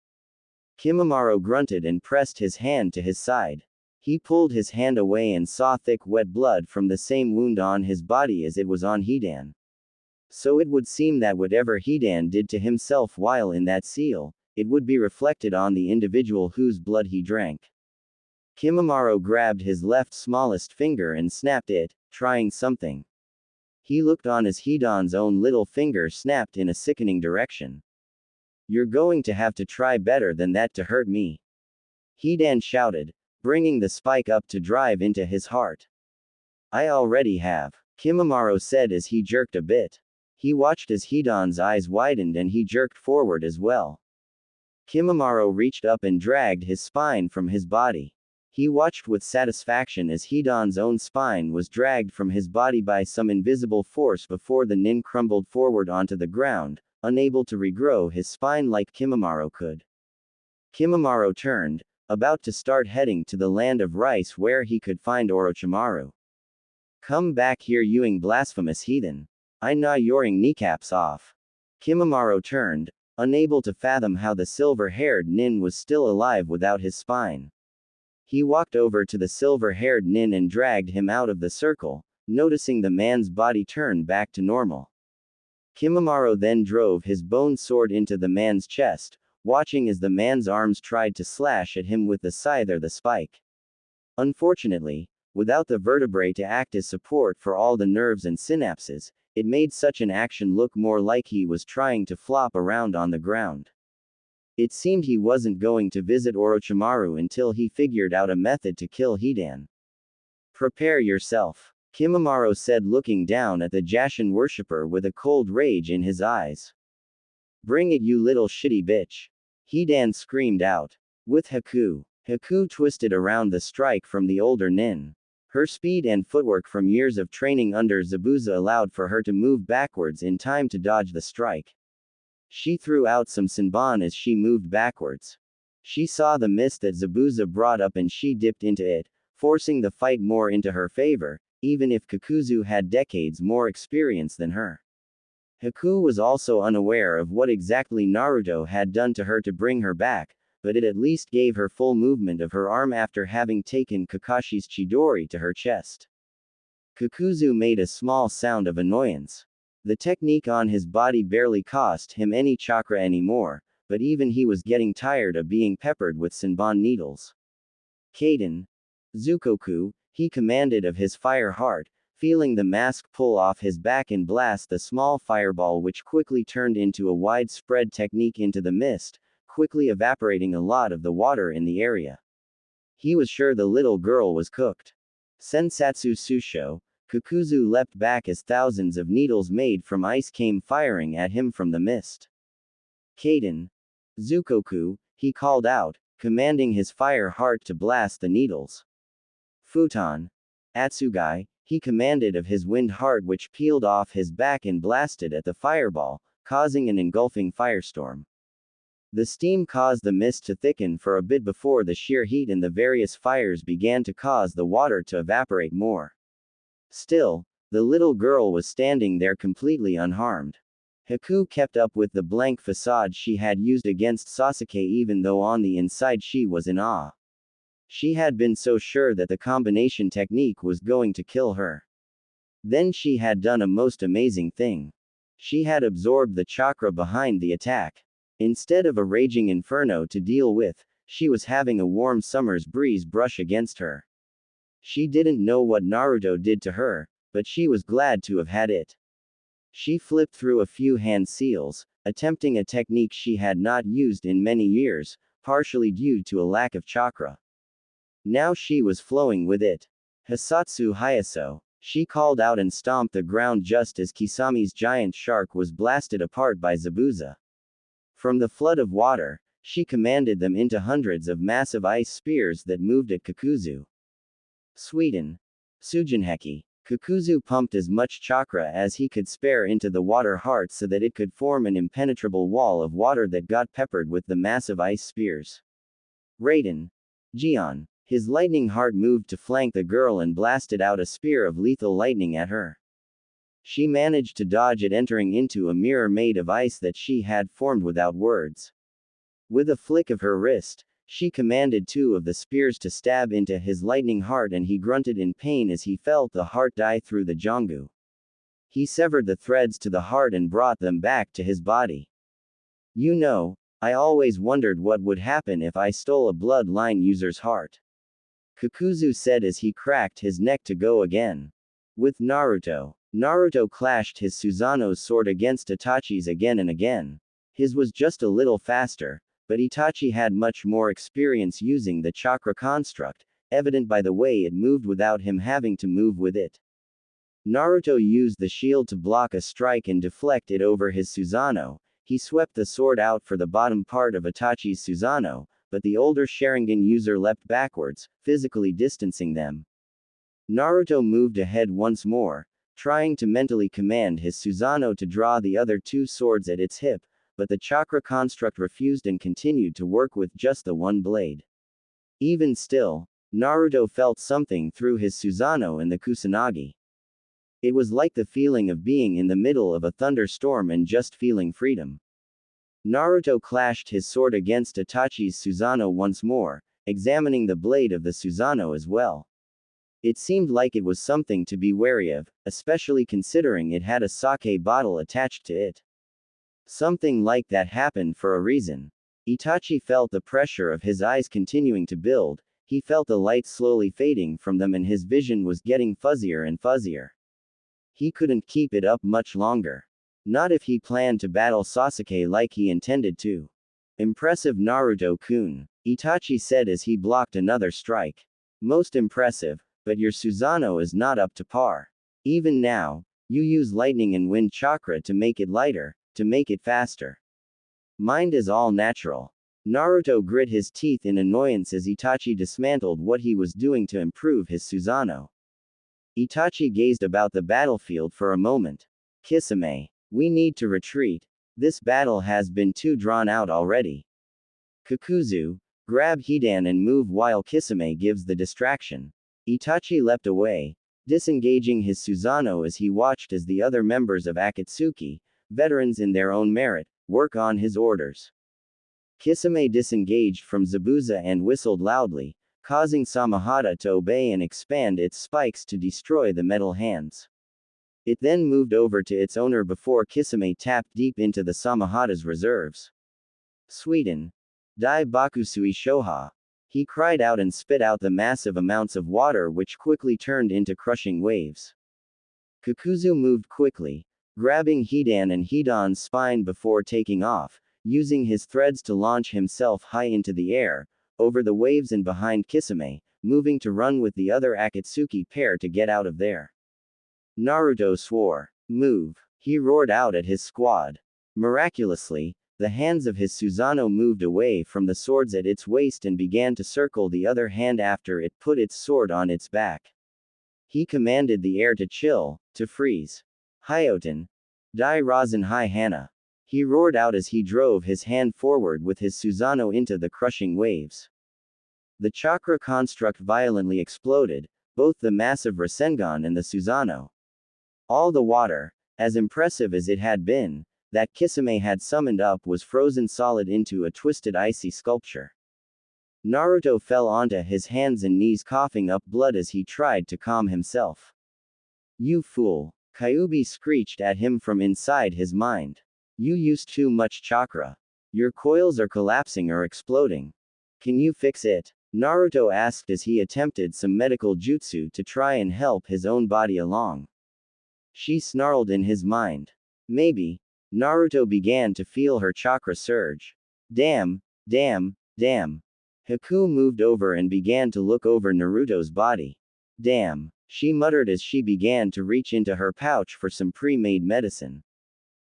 Kimimaro grunted and pressed his hand to his side. He pulled his hand away and saw thick wet blood from the same wound on his body as it was on Hidan. So it would seem that whatever Hidan did to himself while in that seal, it would be reflected on the individual whose blood he drank. Kimimaro grabbed his left smallest finger and snapped it, trying something. He looked on as Hidan's own little finger snapped in a sickening direction. "You're going to have to try better than that to hurt me," Hidan shouted, bringing the spike up to drive into his heart. "I already have," Kimimaro said as he jerked a bit. He watched as Hidan's eyes widened and he jerked forward as well. Kimimaro reached up and dragged his spine from his body. He watched with satisfaction as Hidan's own spine was dragged from his body by some invisible force before the nin crumbled forward onto the ground, unable to regrow his spine like Kimimaro could. Kimimaro turned, about to start heading to the land of rice where he could find Orochimaru. "Come back here, you blasphemous heathen. I gnaw your kneecaps off." Kimimaro turned, unable to fathom how the silver-haired nin was still alive without his spine. He walked over to the silver-haired nin and dragged him out of the circle, noticing the man's body turn back to normal. Kimimaro then drove his bone sword into the man's chest, watching as the man's arms tried to slash at him with the scythe or the spike. Unfortunately, without the vertebrae to act as support for all the nerves and synapses, it made such an action look more like he was trying to flop around on the ground. It seemed he wasn't going to visit Orochimaru until he figured out a method to kill Hidan. "Prepare yourself," Kimimaro said, looking down at the Jashin worshipper with a cold rage in his eyes. "Bring it, you little shitty bitch," Hidan screamed out. With Haku twisted around the strike from the older nin. Her speed and footwork from years of training under Zabuza allowed for her to move backwards in time to dodge the strike. She threw out some Senbon as she moved backwards. She saw the mist that Zabuza brought up and she dipped into it, forcing the fight more into her favor, even if Kakuzu had decades more experience than her. Haku was also unaware of what exactly Naruto had done to her to bring her back, but it at least gave her full movement of her arm after having taken Kakashi's Chidori to her chest. Kakuzu made a small sound of annoyance. The technique on his body barely cost him any chakra anymore, but even he was getting tired of being peppered with Senbon needles. "Kaden Zukoku," he commanded of his fire heart, feeling the mask pull off his back and blast the small fireball, which quickly turned into a widespread technique into the mist, quickly evaporating a lot of the water in the area. He was sure the little girl was cooked. Sensatsu Susho, Kakuzu leapt back as thousands of needles made from ice came firing at him from the mist. "Kaden Zukoku," he called out, commanding his fire heart to blast the needles. "Futon Atsugai," he commanded of his wind heart, which peeled off his back and blasted at the fireball, causing an engulfing firestorm. The steam caused the mist to thicken for a bit before the sheer heat in the various fires began to cause the water to evaporate more. Still, the little girl was standing there completely unharmed. Haku kept up with the blank facade she had used against Sasuke, even though on the inside she was in awe. She had been so sure that the combination technique was going to kill her. Then she had done a most amazing thing. She had absorbed the chakra behind the attack. Instead of a raging inferno to deal with, she was having a warm summer's breeze brush against her. She didn't know what Naruto did to her, but she was glad to have had it. She flipped through a few hand seals, attempting a technique she had not used in many years, partially due to a lack of chakra. Now she was flowing with it. "Hisatsu Hayaso," she called out and stomped the ground just as Kisami's giant shark was blasted apart by Zabuza. From the flood of water, she commanded them into hundreds of massive ice spears that moved at Kakuzu. Sweden Sujinheki. Kakuzu pumped as much chakra as he could spare into the water heart so that it could form an impenetrable wall of water that got peppered with the massive ice spears. Raiden Jian. His lightning heart moved to flank the girl and blasted out a spear of lethal lightning at her. She managed to dodge it, entering into a mirror made of ice that she had formed without words. With a flick of her wrist, she commanded two of the spears to stab into his lightning heart, and he grunted in pain as he felt the heart die through the jongu. He severed the threads to the heart and brought them back to his body. You know, I always wondered what would happen if I stole a bloodline user's heart. Kakuzu said as he cracked his neck to go again. With Naruto. Naruto clashed his Susanoo's sword against Itachi's again and again. His was just a little faster, but Itachi had much more experience using the chakra construct, evident by the way it moved without him having to move with it. Naruto used the shield to block a strike and deflect it over his Susanoo. He swept the sword out for the bottom part of Itachi's Susanoo, but the older Sharingan user leapt backwards, physically distancing them. Naruto moved ahead once more, trying to mentally command his Susanoo to draw the other two swords at its hip, but the chakra construct refused and continued to work with just the one blade. Even still, Naruto felt something through his Susanoo and the Kusanagi. It was like the feeling of being in the middle of a thunderstorm and just feeling freedom. Naruto clashed his sword against Itachi's Susanoo once more, examining the blade of the Susanoo as well. It seemed like it was something to be wary of, especially considering it had a sake bottle attached to it. Something like that happened for a reason. Itachi felt the pressure of his eyes continuing to build, he felt the light slowly fading from them and his vision was getting fuzzier and fuzzier. He couldn't keep it up much longer. Not if he planned to battle Sasuke like he intended to. Impressive Naruto-kun, Itachi said as he blocked another strike. Most impressive, but your Susanoo is not up to par. Even now, you use lightning and wind chakra to make it lighter, to make it faster. Mind is all natural. Naruto grit his teeth in annoyance as Itachi dismantled what he was doing to improve his Susanoo. Itachi gazed about the battlefield for a moment. Kisame. We need to retreat. This battle has been too drawn out already. Kakuzu. Grab Hidan and move while Kisame gives the distraction. Itachi leapt away, disengaging his Susanoo as he watched as the other members of Akatsuki, veterans in their own merit, work on his orders. Kisame disengaged from Zabuza and whistled loudly, causing Samahata to obey and expand its spikes to destroy the metal hands. It then moved over to its owner before Kisame tapped deep into the Samahata's reserves. Sweden. Dai Bakusui Shoha. He cried out and spit out the massive amounts of water which quickly turned into crushing waves. Kakuzu moved quickly, grabbing Hidan and Hidan's spine before taking off, using his threads to launch himself high into the air, over the waves and behind Kisame, moving to run with the other Akatsuki pair to get out of there. Naruto swore. Move. He roared out at his squad. Miraculously, the hands of his Susanoo moved away from the swords at its waist and began to circle the other hand after it put its sword on its back. He commanded the air to chill, to freeze. Hyoten. Dai Rasen Hai Hana. He roared out as he drove his hand forward with his Susanoo into the crushing waves. The chakra construct violently exploded, both the massive Rasengan and the Susanoo. All the water, as impressive as it had been, that Kisame had summoned up was frozen solid into a twisted icy sculpture. Naruto fell onto his hands and knees coughing up blood as he tried to calm himself. You fool! Kyuubi screeched at him from inside his mind. You used too much chakra. Your coils are collapsing or exploding. Can you fix it? Naruto asked as he attempted some medical jutsu to try and help his own body along. She snarled in his mind. Maybe. Naruto began to feel her chakra surge. Damn, damn, damn. Haku moved over and began to look over Naruto's body. Damn, she muttered as she began to reach into her pouch for some pre-made medicine.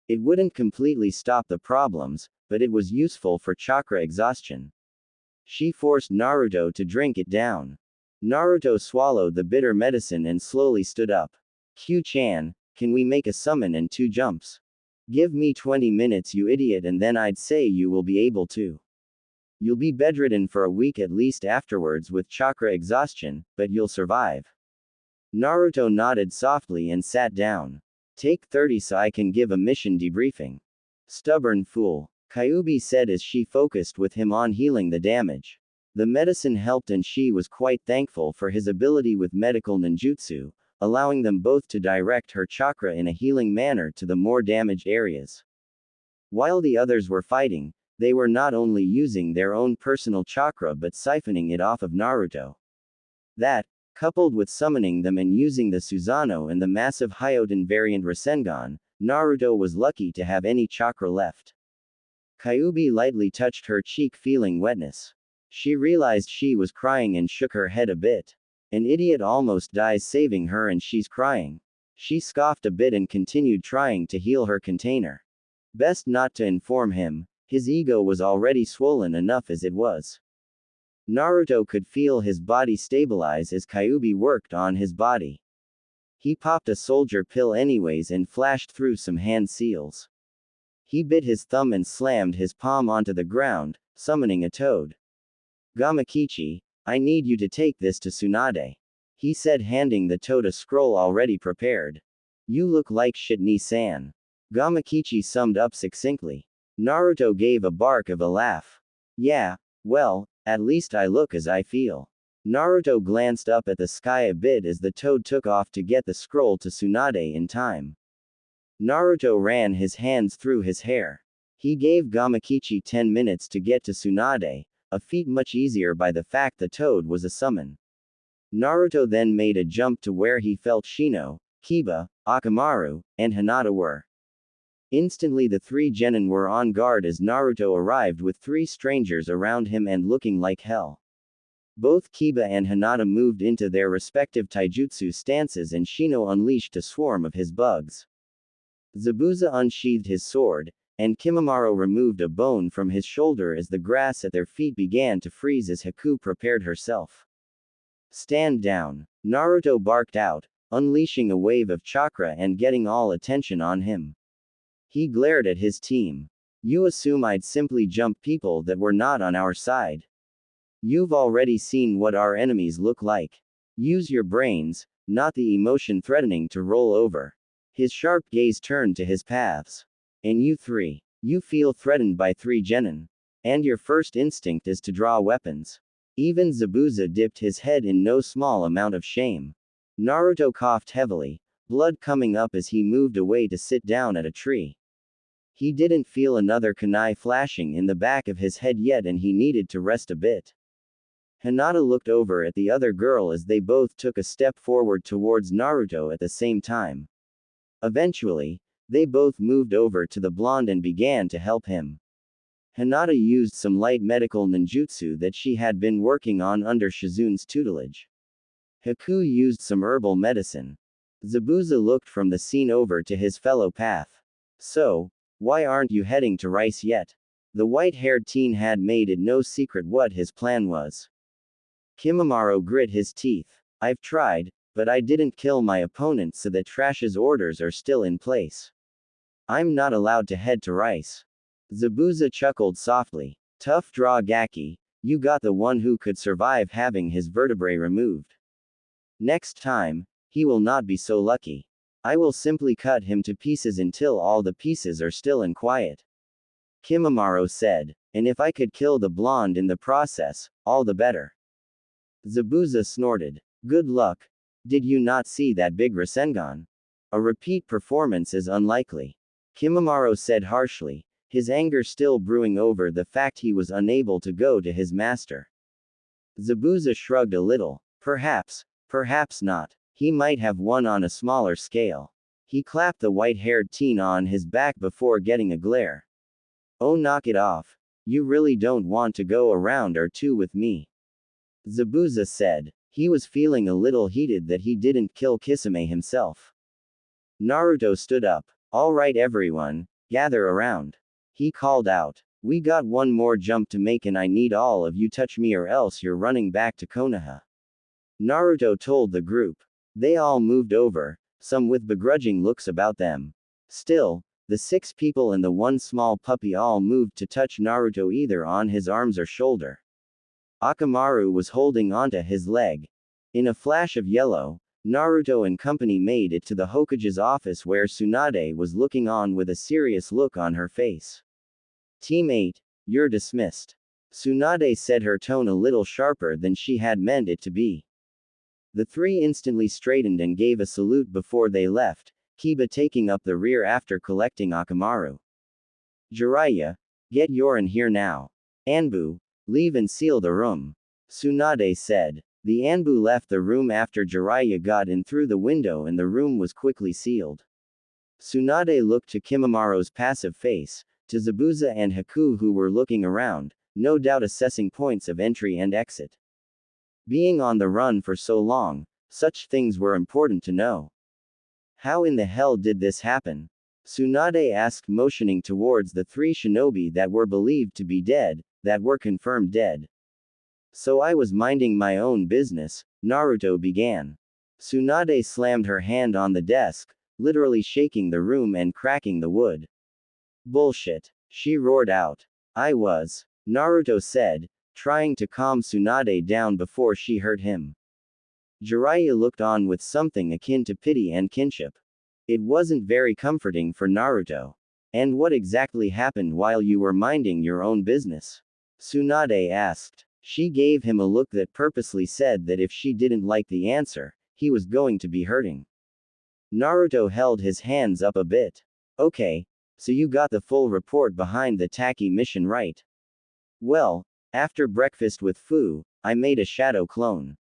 It wouldn't completely stop the problems, but it was useful for chakra exhaustion. She forced Naruto to drink it down. Naruto swallowed the bitter medicine and slowly stood up. Q-chan, can we make a summon and 2 jumps? Give me 20 minutes you idiot and then I'd say you will be able to. You'll be bedridden for a week at least afterwards with chakra exhaustion, but you'll survive. Naruto nodded softly and sat down. Take 30 so I can give a mission debriefing. Stubborn fool, Kyuubi said as she focused with him on healing the damage. The medicine helped and she was quite thankful for his ability with medical ninjutsu, allowing them both to direct her chakra in a healing manner to the more damaged areas. While the others were fighting, they were not only using their own personal chakra but siphoning it off of Naruto. That, coupled with summoning them and using the Susanoo and the massive Hyoten variant Rasengan, Naruto was lucky to have any chakra left. Kyuubi lightly touched her cheek feeling wetness. She realized she was crying and shook her head a bit. An idiot almost dies saving her and she's crying. She scoffed a bit and continued trying to heal her container. Best not to inform him, his ego was already swollen enough as it was. Naruto could feel his body stabilize as Kyuubi worked on his body. He popped a soldier pill anyways and flashed through some hand seals. He bit his thumb and slammed his palm onto the ground, summoning a toad. Gamakichi, I need you to take this to Tsunade. He said handing the toad a scroll already prepared. You look like shit Ni-san. Gamakichi summed up succinctly. Naruto gave a bark of a laugh. Yeah, well, at least I look as I feel. Naruto glanced up at the sky a bit as the toad took off to get the scroll to Tsunade in time. Naruto ran his hands through his hair. He gave Gamakichi 10 minutes to get to Tsunade, a feat much easier by the fact the toad was a summon. Naruto then made a jump to where he felt Shino, Kiba, Akamaru, and Hinata were. Instantly the three jennon were on guard as Naruto arrived with three strangers around him and looking like hell. Both Kiba and Hinata moved into their respective taijutsu stances and Shino unleashed a swarm of his bugs. Zabuza unsheathed his sword, and Kimimaro removed a bone from his shoulder as the grass at their feet began to freeze as Haku prepared herself. Stand down, Naruto barked out, unleashing a wave of chakra and getting all attention on him. He glared at his team. You assume I'd simply jump people that were not on our side? You've already seen what our enemies look like. Use your brains, not the emotion threatening to roll over. His sharp gaze turned to his paths. And you three. You feel threatened by three jennon. And your first instinct is to draw weapons. Even Zabuza dipped his head in no small amount of shame. Naruto coughed heavily, blood coming up as he moved away to sit down at a tree. He didn't feel another kunai flashing in the back of his head yet and he needed to rest a bit. Hinata looked over at the other girl as they both took a step forward towards Naruto at the same time. Eventually, they both moved over to the blonde and began to help him. Hinata used some light medical ninjutsu that she had been working on under Shizun's tutelage. Haku used some herbal medicine. Zabuza looked from the scene over to his fellow path. So, why aren't you heading to Rice yet? The white-haired teen had made it no secret what his plan was. Kimimaro grit his teeth. I've tried, but I didn't kill my opponent so that Trash's orders are still in place. I'm not allowed to head to Rice. Zabuza chuckled softly. Tough draw Gaki, you got the one who could survive having his vertebrae removed. Next time, he will not be so lucky. I will simply cut him to pieces until all the pieces are still and quiet. Kimimaro said, and if I could kill the blonde in the process, all the better. Zabuza snorted. Good luck. Did you not see that big Rasengan? A repeat performance is unlikely. Kimimaro said harshly, his anger still brewing over the fact he was unable to go to his master. Zabuza shrugged a little. Perhaps, perhaps not. He might have won on a smaller scale. He clapped the white-haired teen on his back before getting a glare. Oh, knock it off. You really don't want to go a round or two with me. Zabuza said. He was feeling a little heated that he didn't kill Kisame himself. Naruto stood up. All right everyone, gather around. He called out. We got one more jump to make and I need all of you touch me or else you're running back to Konoha. Naruto told the group. They all moved over, some with begrudging looks about them. Still, The 6 people and the 1 small puppy all moved to touch Naruto either on his arms or shoulder. Akamaru was holding onto his leg. In a flash of yellow, Naruto and company made it to the Hokage's office where Tsunade was looking on with a serious look on her face. Team 8, you're dismissed. Tsunade said, her tone a little sharper than she had meant it to be. The 3 instantly straightened and gave a salute before they left, Kiba taking up the rear after collecting Akamaru. Jiraiya, get Yorin here now. Anbu, leave and seal the room. Tsunade said. The Anbu left the room after Jiraiya got in through the window and the room was quickly sealed. Tsunade looked to Kimamaro's passive face, to Zabuza and Haku who were looking around, no doubt assessing points of entry and exit. Being on the run for so long, such things were important to know. How in the hell did this happen? Tsunade asked, motioning towards the 3 shinobi that were believed to be dead, that were confirmed dead. So I was minding my own business, Naruto began. Tsunade slammed her hand on the desk, literally shaking the room and cracking the wood. Bullshit, she roared out. I was, Naruto said, trying to calm Tsunade down before she hurt him. Jiraiya looked on with something akin to pity and kinship. It wasn't very comforting for Naruto. And what exactly happened while you were minding your own business? Tsunade asked. She gave him a look that purposely said that if she didn't like the answer, he was going to be hurting. Naruto held his hands up a bit. Okay, so you got the full report behind the Taki mission, right? Well, after breakfast with Fu, I made a shadow clone.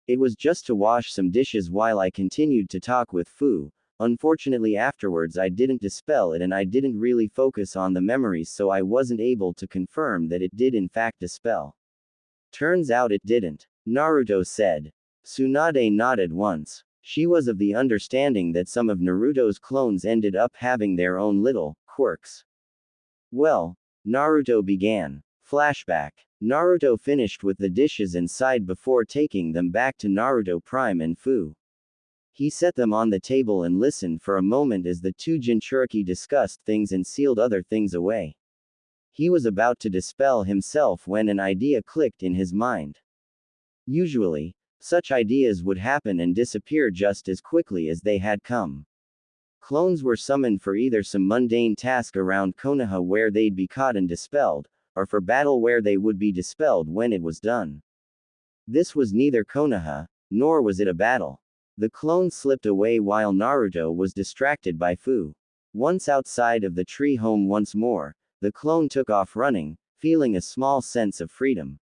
It was just to wash some dishes while I continued to talk with Fu. Unfortunately afterwards I didn't dispel it and I didn't really focus on the memories, so I wasn't able to confirm that it did in fact dispel. Turns out it didn't, Naruto said. Tsunade nodded once. She was of the understanding that some of Naruto's clones ended up having their own little quirks. Well, Naruto began. Flashback. Naruto finished with the dishes and sighed before taking them back to Naruto Prime and Fu. He set them on the table and listened for a moment as the 2 Jinchuriki discussed things and sealed other things away. He was about to dispel himself when an idea clicked in his mind. Usually, such ideas would happen and disappear just as quickly as they had come. Clones were summoned for either some mundane task around Konoha where they'd be caught and dispelled, or for battle where they would be dispelled when it was done. This was neither Konoha, nor was it a battle. The clone slipped away while Naruto was distracted by Fu. Once outside of the tree home once more, the clone took off running, feeling a small sense of freedom.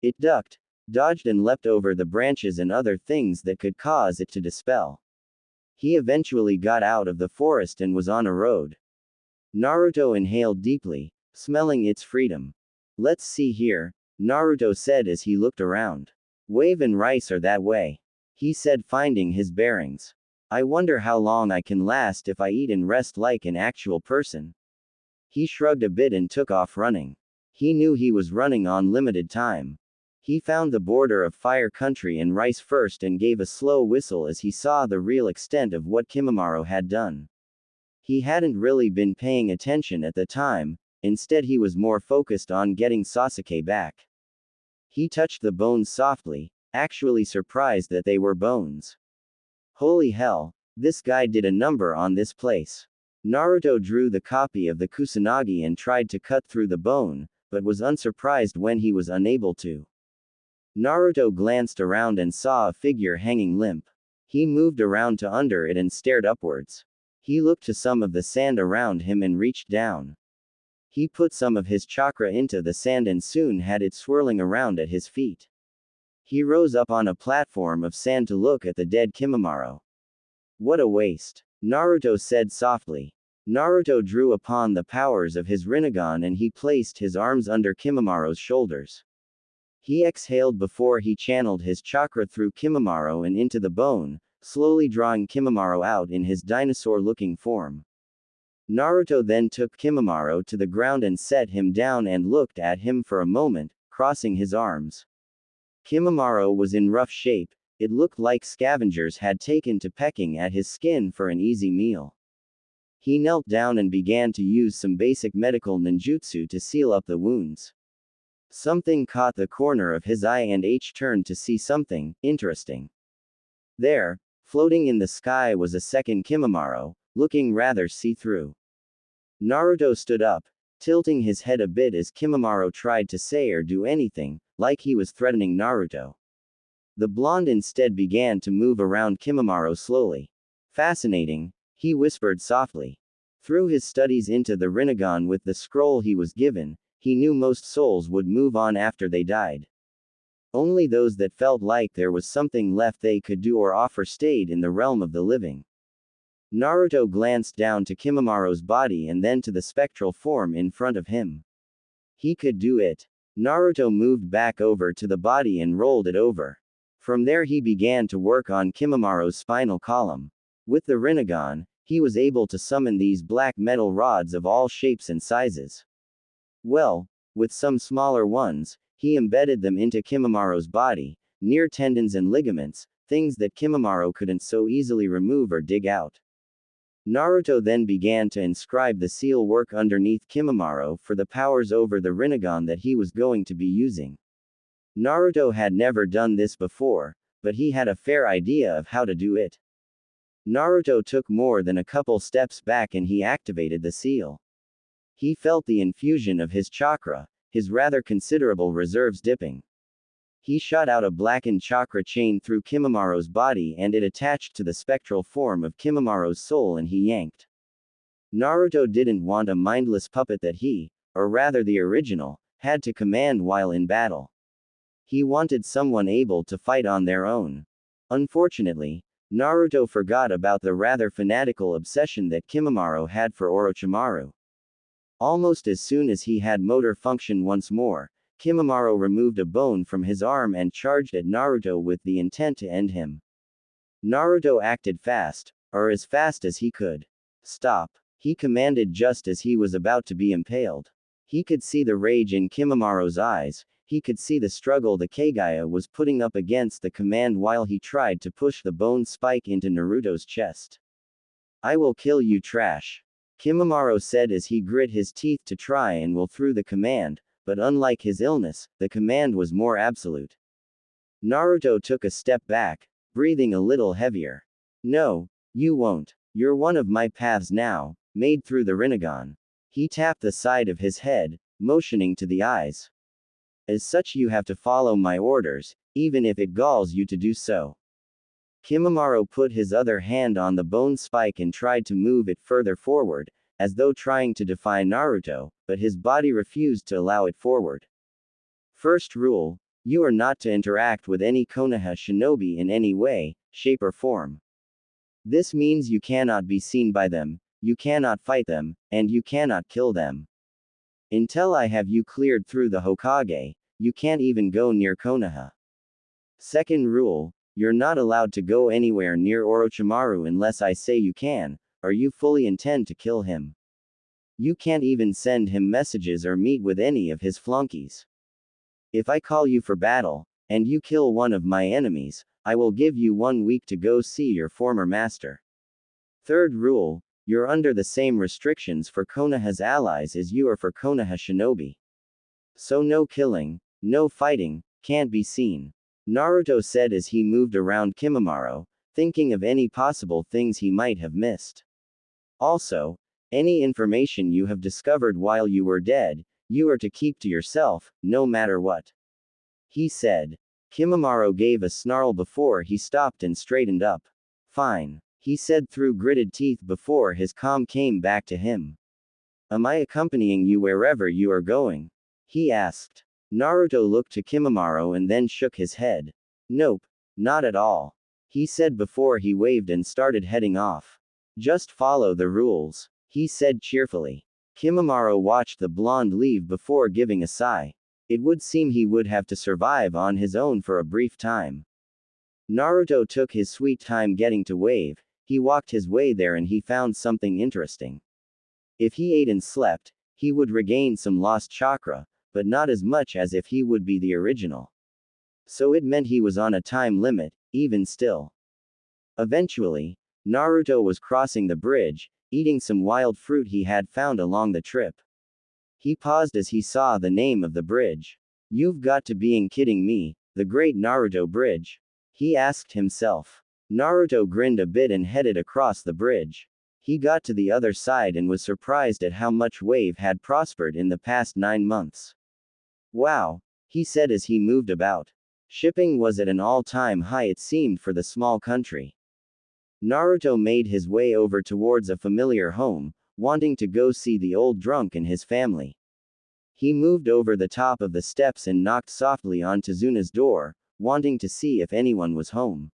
It ducked, dodged and leapt over the branches and other things that could cause it to dispel. He eventually got out of the forest and was on a road. Naruto inhaled deeply, smelling its freedom. Let's see here, Naruto said as he looked around. Wave and rice are that way, he said, finding his bearings. I wonder how long I can last if I eat and rest like an actual person. He shrugged a bit and took off running. He knew he was running on limited time. He found the border of fire country and rice first and gave a slow whistle as he saw the real extent of what Kimimaro had done. He hadn't really been paying attention at the time, instead he was more focused on getting Sasuke back. He touched the bones softly, actually surprised that they were bones. Holy hell, this guy did a number on this place. Naruto drew the copy of the Kusanagi and tried to cut through the bone, but was unsurprised when he was unable to. Naruto glanced around and saw a figure hanging limp. He moved around to under it and stared upwards. He looked to some of the sand around him and reached down. He put some of his chakra into the sand and soon had it swirling around at his feet. He rose up on a platform of sand to look at the dead Kimimaro. What a waste, Naruto said softly. Naruto drew upon the powers of his Rinnegan and he placed his arms under Kimimaro's shoulders. He exhaled before he channeled his chakra through Kimimaro and into the bone, slowly drawing Kimimaro out in his dinosaur-looking form. Naruto then took Kimimaro to the ground and set him down and looked at him for a moment, crossing his arms. Kimimaro was in rough shape. It looked like scavengers had taken to pecking at his skin for an easy meal. He knelt down and began to use some basic medical ninjutsu to seal up the wounds. Something caught the corner of his eye and H turned to see something interesting. There, floating in the sky was a second Kimimaro, looking rather see-through. Naruto stood up, tilting his head a bit as Kimimaro tried to say or do anything, like he was threatening Naruto. The blonde instead began to move around Kimimaro slowly. Fascinating, he whispered softly. Through his studies into the Rinnegan with the scroll he was given, he knew most souls would move on after they died. Only those that felt like there was something left they could do or offer stayed in the realm of the living. Naruto glanced down to Kimimaro's body and then to the spectral form in front of him. He could do it. Naruto moved back over to the body and rolled it over. From there he began to work on Kimimaro's spinal column. With the Rinnegan, he was able to summon these black metal rods of all shapes and sizes. Well, with some smaller ones, he embedded them into Kimimaro's body, near tendons and ligaments, things that Kimimaro couldn't so easily remove or dig out. Naruto then began to inscribe the seal work underneath Kimimaro for the powers over the Rinnegan that he was going to be using. Naruto had never done this before, but he had a fair idea of how to do it. Naruto took more than a couple steps back and he activated the seal. He felt the infusion of his chakra, his rather considerable reserves dipping. He shot out a blackened chakra chain through Kimimaro's body and it attached to the spectral form of Kimimaro's soul and he yanked. Naruto didn't want a mindless puppet that he, or rather the original, had to command while in battle. He wanted someone able to fight on their own. Unfortunately, Naruto forgot about the rather fanatical obsession that Kimimaro had for Orochimaru. Almost as soon as he had motor function once more, Kimimaro removed a bone from his arm and charged at Naruto with the intent to end him. Naruto acted fast, or as fast as he could. Stop, he commanded just as he was about to be impaled. He could see the rage in Kimimaro's eyes, he could see the struggle the Kagaya was putting up against the command while he tried to push the bone spike into Naruto's chest. I will kill you, trash. Kimimaro said as he grit his teeth to try and will through the command, but unlike his illness, the command was more absolute. Naruto took a step back, breathing a little heavier. No, you won't. You're one of my paths now, made through the Rinnegan. He tapped the side of his head, motioning to the eyes. As such you have to follow my orders, even if it galls you to do so. Kimimaro put his other hand on the bone spike and tried to move it further forward, as though trying to defy Naruto, but his body refused to allow it forward. First rule, you are not to interact with any Konoha shinobi in any way, shape or form. This means you cannot be seen by them, you cannot fight them, and you cannot kill them. Until I have you cleared through the Hokage, you can't even go near Konoha. Second rule, you're not allowed to go anywhere near Orochimaru unless I say you can, or you fully intend to kill him. You can't even send him messages or meet with any of his flunkies. If I call you for battle, and you kill one of my enemies, I will give you 1 week to go see your former master. Third rule, you're under the same restrictions for Konoha's allies as you are for Konoha shinobi. So no killing, no fighting, can't be seen. Naruto said as he moved around Kimimaro, thinking of any possible things he might have missed. Also, any information you have discovered while you were dead, you are to keep to yourself, no matter what. He said. Kimimaro gave a snarl before he stopped and straightened up. Fine, he said through gritted teeth before his calm came back to him. Am I accompanying you wherever you are going? He asked. Naruto looked to Kimimaro and then shook his head. Nope, not at all. He said before he waved and started heading off. Just follow the rules, he said cheerfully. Kimimaro watched the blonde leave before giving a sigh. It would seem he would have to survive on his own for a brief time. Naruto took his sweet time getting to wave, he walked his way there and he found something interesting. If he ate and slept, he would regain some lost chakra, but not as much as if he would be the original. So it meant he was on a time limit, even still. Eventually, Naruto was crossing the bridge, eating some wild fruit he had found along the trip. He paused as he saw the name of the bridge. You've got to being kidding me, the Great Naruto Bridge? He asked himself. Naruto grinned a bit and headed across the bridge. He got to the other side and was surprised at how much Wave had prospered in the past 9 months. Wow, he said as he moved about. Shipping was at an all-time high, it seemed, for the small country. Naruto made his way over towards a familiar home, wanting to go see the old drunk and his family. He moved over the top of the steps and knocked softly on Tsunade's door, wanting to see if anyone was home.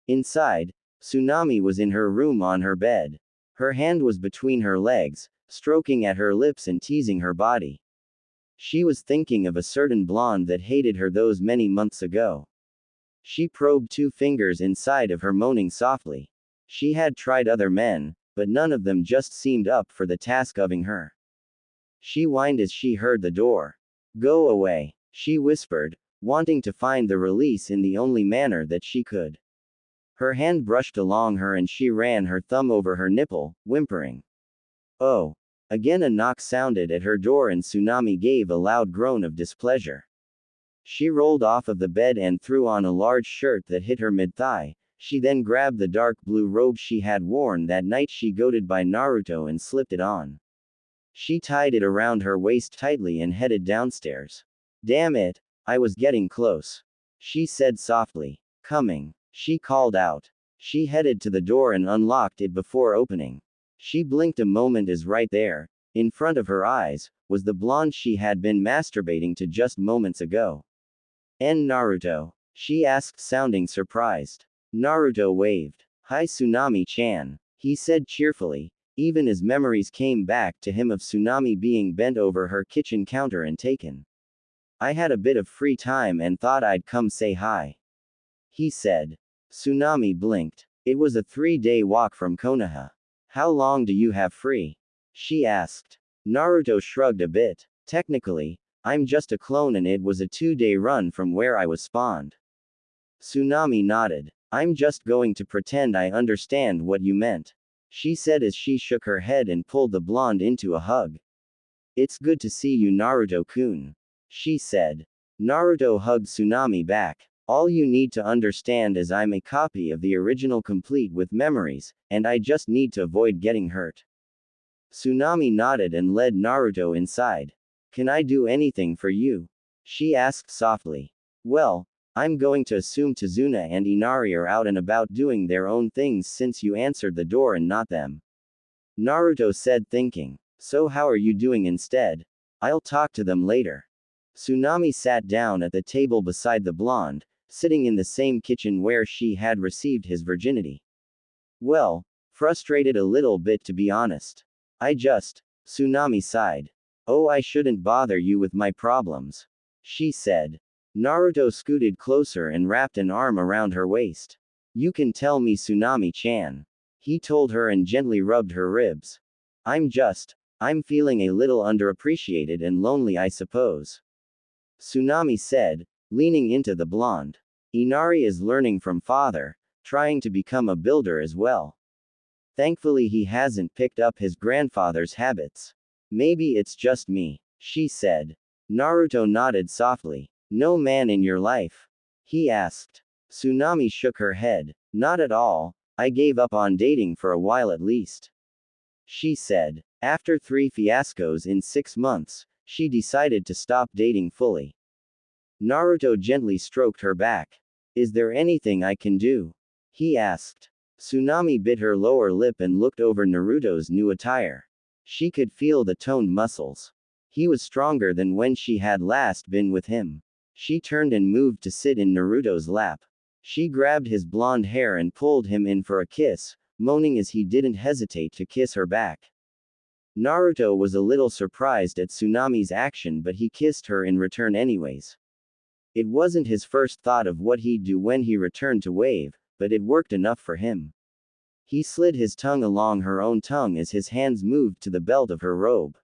Inside, Tsunami was in her room on her bed. Her hand was between her legs, stroking at her lips and teasing her body. She was thinking of a certain blonde that hated her those many months ago. She probed 2 fingers inside of her, moaning softly. She had tried other men, but none of them just seemed up for the task of ing her. She whined as she heard the door. Go away, she whispered, wanting to find the release in the only manner that she could. Her hand brushed along her and she ran her thumb over her nipple, whimpering. Oh. Again a knock sounded at her door and Tsunami gave a loud groan of displeasure. She rolled off of the bed and threw on a large shirt that hit her mid-thigh. She then grabbed the dark blue robe she had worn that night she goaded by Naruto and slipped it on. She tied it around her waist tightly and headed downstairs. Damn it, I was getting close, she said softly. Coming, she called out. She headed to the door and unlocked it before opening. She blinked a moment as right there, in front of her eyes, was the blonde she had been masturbating to just moments ago. Naruto? She asked, sounding surprised. Naruto waved. Hi Tsunami-chan, he said cheerfully, even as memories came back to him of Tsunami being bent over her kitchen counter and taken. I had a bit of free time and thought I'd come say hi, he said. Tsunami blinked. It was a 3-day walk from Konoha. How long do you have free? She asked. Naruto shrugged a bit. Technically, I'm just a clone and it was a 2-day run from where I was spawned. Tsunami nodded. I'm just going to pretend I understand what you meant, she said as she shook her head and pulled the blonde into a hug. It's good to see you Naruto-kun, she said. Naruto hugged Tsunami back. All you need to understand is I'm a copy of the original complete with memories, and I just need to avoid getting hurt. Tsunami nodded and led Naruto inside. Can I do anything for you? She asked softly. Well, I'm going to assume Tazuna and Inari are out and about doing their own things since you answered the door and not them, Naruto said, thinking. So how are you doing instead? I'll talk to them later. Tsunami sat down at the table beside the blonde, sitting in the same kitchen where she had received his virginity. Well, frustrated a little bit to be honest. Tsunami sighed. Oh, I shouldn't bother you with my problems, she said. Naruto scooted closer and wrapped an arm around her waist. You can tell me Tsunami-chan, he told her and gently rubbed her ribs. I'm feeling a little underappreciated and lonely, I suppose, Tsunami said, leaning into the blonde. Inari is learning from father, trying to become a builder as well. Thankfully he hasn't picked up his grandfather's habits. Maybe it's just me, she said. Naruto nodded softly. No man in your life? He asked. Tsunami shook her head. Not at all, I gave up on dating for a while at least, she said. After 3 fiascos in 6 months, she decided to stop dating fully. Naruto gently stroked her back. Is there anything I can do? He asked. Tsunami bit her lower lip and looked over Naruto's new attire. She could feel the toned muscles. He was stronger than when she had last been with him. She turned and moved to sit in Naruto's lap. She grabbed his blonde hair and pulled him in for a kiss, moaning as he didn't hesitate to kiss her back. Naruto was a little surprised at Tsunami's action, but he kissed her in return anyways. It wasn't his first thought of what he'd do when he returned to Wave, but it worked enough for him. He slid his tongue along her own tongue as his hands moved to the belt of her robe.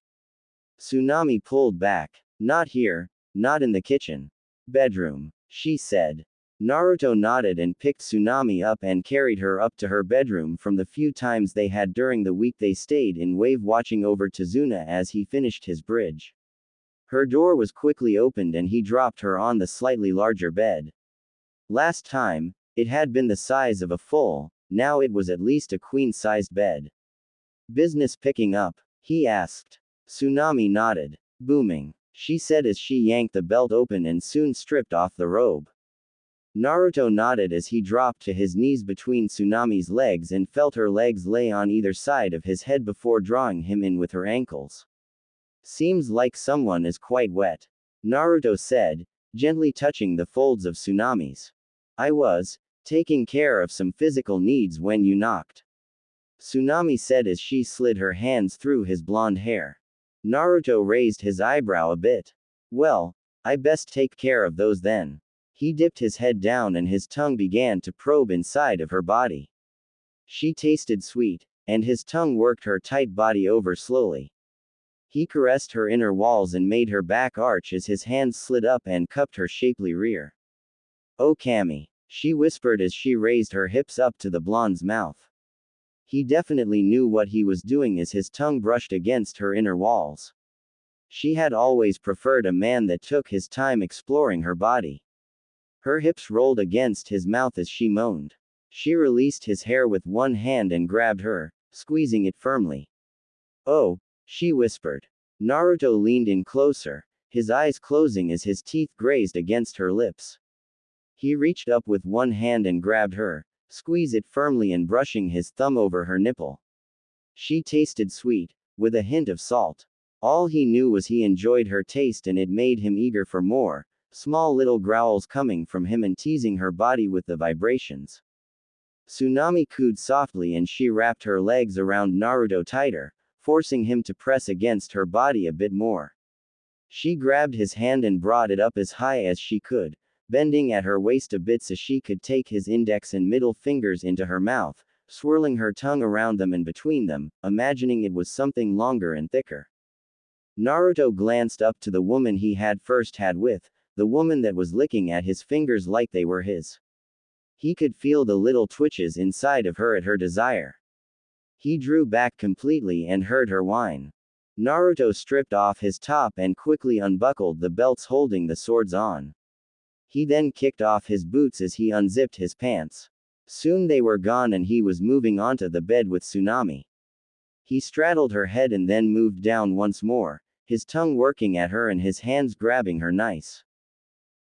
Tsunami pulled back. Not here, not in the kitchen. Bedroom, she said. Naruto nodded and picked Tsunami up and carried her up to her bedroom from the few times they had during the week they stayed in Wave watching over Tsume as he finished his bridge. Her door was quickly opened and he dropped her on the slightly larger bed. Last time, it had been the size of a full, now it was at least a queen-sized bed. Business picking up? He asked. Tsunami nodded. Booming, she said as she yanked the belt open and soon stripped off the robe. Naruto nodded as he dropped to his knees between Tsunami's legs and felt her legs lay on either side of his head before drawing him in with her ankles. Seems like someone is quite wet, Naruto said, gently touching the folds of Tsunami's. I was taking care of some physical needs when you knocked, Tsunami said as she slid her hands through his blonde hair. Naruto raised his eyebrow a bit. Well, I best take care of those then. He dipped his head down and his tongue began to probe inside of her body. She tasted sweet, and his tongue worked her tight body over slowly. He caressed her inner walls and made her back arch as his hands slid up and cupped her shapely rear. Oh Kami, she whispered as she raised her hips up to the blonde's mouth. He definitely knew what he was doing as his tongue brushed against her inner walls. She had always preferred a man that took his time exploring her body. Her hips rolled against his mouth as she moaned. She released his hair with one hand and grabbed her, squeezing it firmly. Oh, she whispered. Naruto leaned in closer, his eyes closing as his teeth grazed against her lips. He reached up with one hand and grabbed her, squeezed it firmly and brushing his thumb over her nipple. She tasted sweet, with a hint of salt. All he knew was he enjoyed her taste and it made him eager for more. Small little growls coming from him and teasing her body with the vibrations. Tsunami cooed softly and she wrapped her legs around Naruto tighter, forcing him to press against her body a bit more. She grabbed his hand and brought it up as high as she could, bending at her waist a bit so she could take his index and middle fingers into her mouth, swirling her tongue around them and between them, imagining it was something longer and thicker. Naruto glanced up to the woman he had first had with, the woman that was licking at his fingers like they were his. He could feel the little twitches inside of her at her desire. He drew back completely and heard her whine. Naruto stripped off his top and quickly unbuckled the belts holding the swords on. He then kicked off his boots as he unzipped his pants. Soon they were gone and he was moving onto the bed with Tsunami. He straddled her head and then moved down once more, his tongue working at her and his hands grabbing her nice.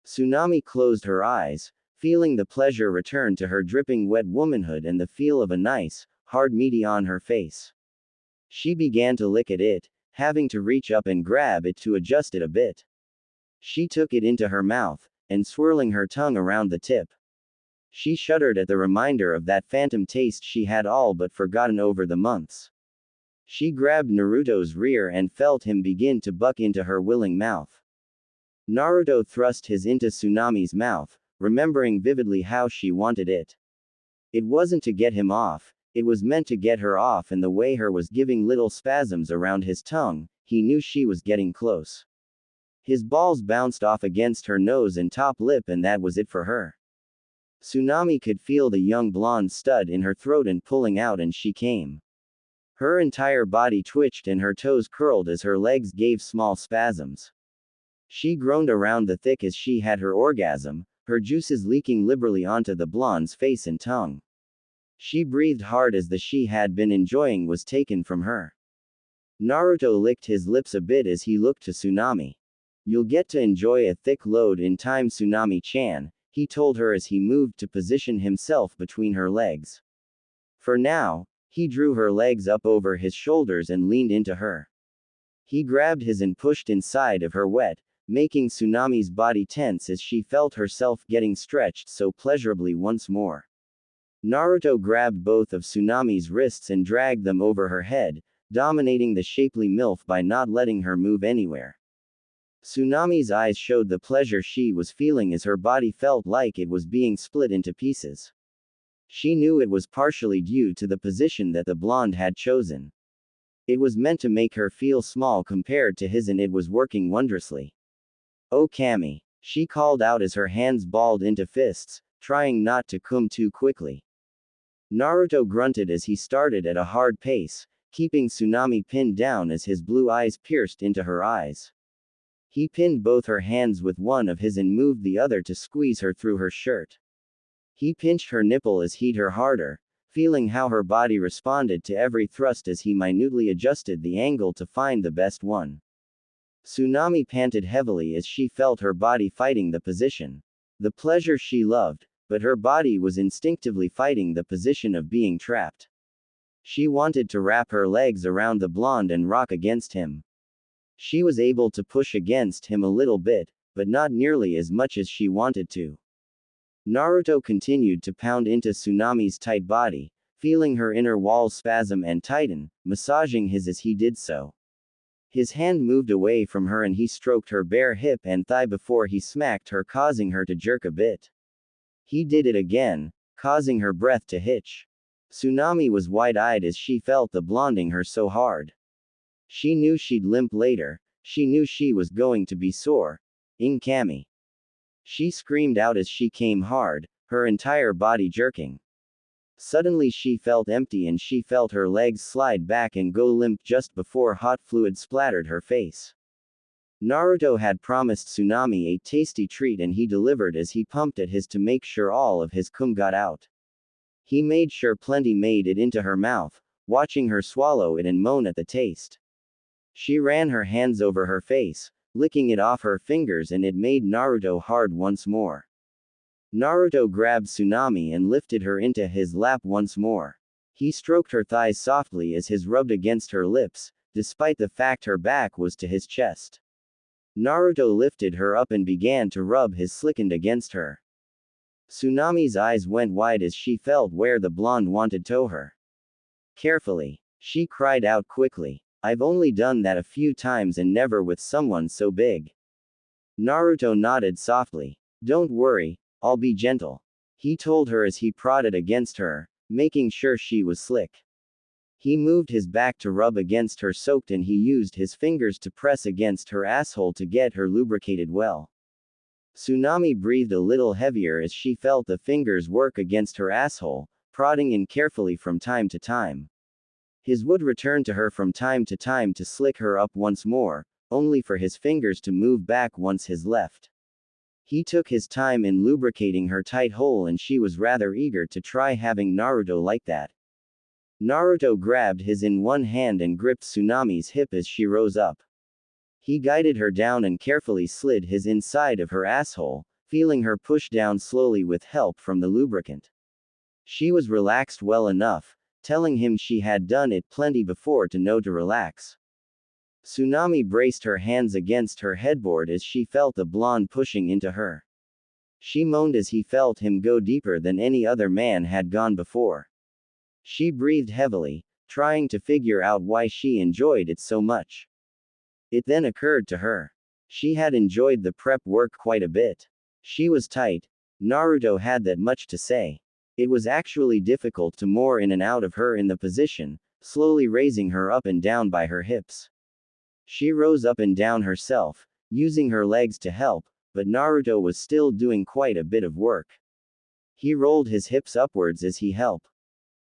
Tsunami closed her eyes, feeling the pleasure return to her dripping wet womanhood and the feel of a nice, hard meaty on her face. She began to lick at it, having to reach up and grab it to adjust it a bit. She took it into her mouth, and swirling her tongue around the tip. She shuddered at the reminder of that phantom taste she had all but forgotten over the months. She grabbed Naruto's rear and felt him begin to buck into her willing mouth. Naruto thrust his into Tsunami's mouth, remembering vividly how she wanted it. It wasn't to get him off, it was meant to get her off, and the way her was giving little spasms around his tongue, he knew she was getting close. His balls bounced off against her nose and top lip and that was it for her. Tsunami could feel the young blonde stud in her throat and pulling out and she came. Her entire body twitched and her toes curled as her legs gave small spasms. She groaned around the thick as she had her orgasm, her juices leaking liberally onto the blonde's face and tongue. She breathed hard as the she had been enjoying was taken from her. Naruto licked his lips a bit as he looked to Tsunami. You'll get to enjoy a thick load in time, Tsunami-chan, he told her as he moved to position himself between her legs. For now, he drew her legs up over his shoulders and leaned into her. He grabbed his and pushed inside of her wet, making Tsunami's body tense as she felt herself getting stretched so pleasurably once more. Naruto grabbed both of Tsunami's wrists and dragged them over her head, dominating the shapely MILF by not letting her move anywhere. Tsunami's eyes showed the pleasure she was feeling as her body felt like it was being split into pieces. She knew it was partially due to the position that the blonde had chosen. It was meant to make her feel small compared to his and it was working wondrously. Oh Kami. She called out as her hands balled into fists, trying not to come too quickly. Naruto grunted as he started at a hard pace, keeping Tsunami pinned down as his blue eyes pierced into her eyes. He pinned both her hands with one of his and moved the other to squeeze her through her shirt. He pinched her nipple as he'd her harder, feeling how her body responded to every thrust as he minutely adjusted the angle to find the best one. Tsunami panted heavily as she felt her body fighting the position. The pleasure she loved, but her body was instinctively fighting the position of being trapped. She wanted to wrap her legs around the blonde and rock against him. She was able to push against him a little bit, but not nearly as much as she wanted to. Naruto continued to pound into Tsunami's tight body, feeling her inner walls spasm and tighten, massaging his as he did so. His hand moved away from her and he stroked her bare hip and thigh before he smacked her, causing her to jerk a bit. He did it again, causing her breath to hitch. Tsunami was wide-eyed as she felt the blonding her so hard. She knew she'd limp later, she knew she was going to be sore. Inkami. She screamed out as she came hard, her entire body jerking. Suddenly she felt empty and she felt her legs slide back and go limp just before hot fluid splattered her face. Naruto had promised Tsunami a tasty treat and he delivered as he pumped at his to make sure all of his cum got out. He made sure plenty made it into her mouth, watching her swallow it and moan at the taste. She ran her hands over her face, licking it off her fingers, and it made Naruto hard once more. Naruto grabbed Tsunami and lifted her into his lap once more. He stroked her thighs softly as his rubbed against her lips, despite the fact her back was to his chest. Naruto lifted her up and began to rub his slickened against her. Tsunami's eyes went wide as she felt where the blonde wanted to tow her. Carefully. She cried out quickly. I've only done that a few times and never with someone so big. Naruto nodded softly. Don't worry, I'll be gentle. He told her as he prodded against her, making sure she was slick. He moved his back to rub against her soaked and he used his fingers to press against her asshole to get her lubricated well. Tsunami breathed a little heavier as she felt the fingers work against her asshole, prodding in carefully from time to time. His would return to her from time to time to slick her up once more, only for his fingers to move back once his left. He took his time in lubricating her tight hole and she was rather eager to try having Naruto like that. Naruto grabbed his in one hand and gripped Tsunami's hip as she rose up. He guided her down and carefully slid his inside of her asshole, feeling her push down slowly with help from the lubricant. She was relaxed well enough, telling him she had done it plenty before to know to relax. Tsunami braced her hands against her headboard as she felt the blonde pushing into her. She moaned as he felt him go deeper than any other man had gone before. She breathed heavily, trying to figure out why she enjoyed it so much. It then occurred to her. She had enjoyed the prep work quite a bit. She was tight. Naruto had that much to say. It was actually difficult to more in and out of her in the position, slowly raising her up and down by her hips. She rose up and down herself, using her legs to help, but Naruto was still doing quite a bit of work. He rolled his hips upwards as he helped.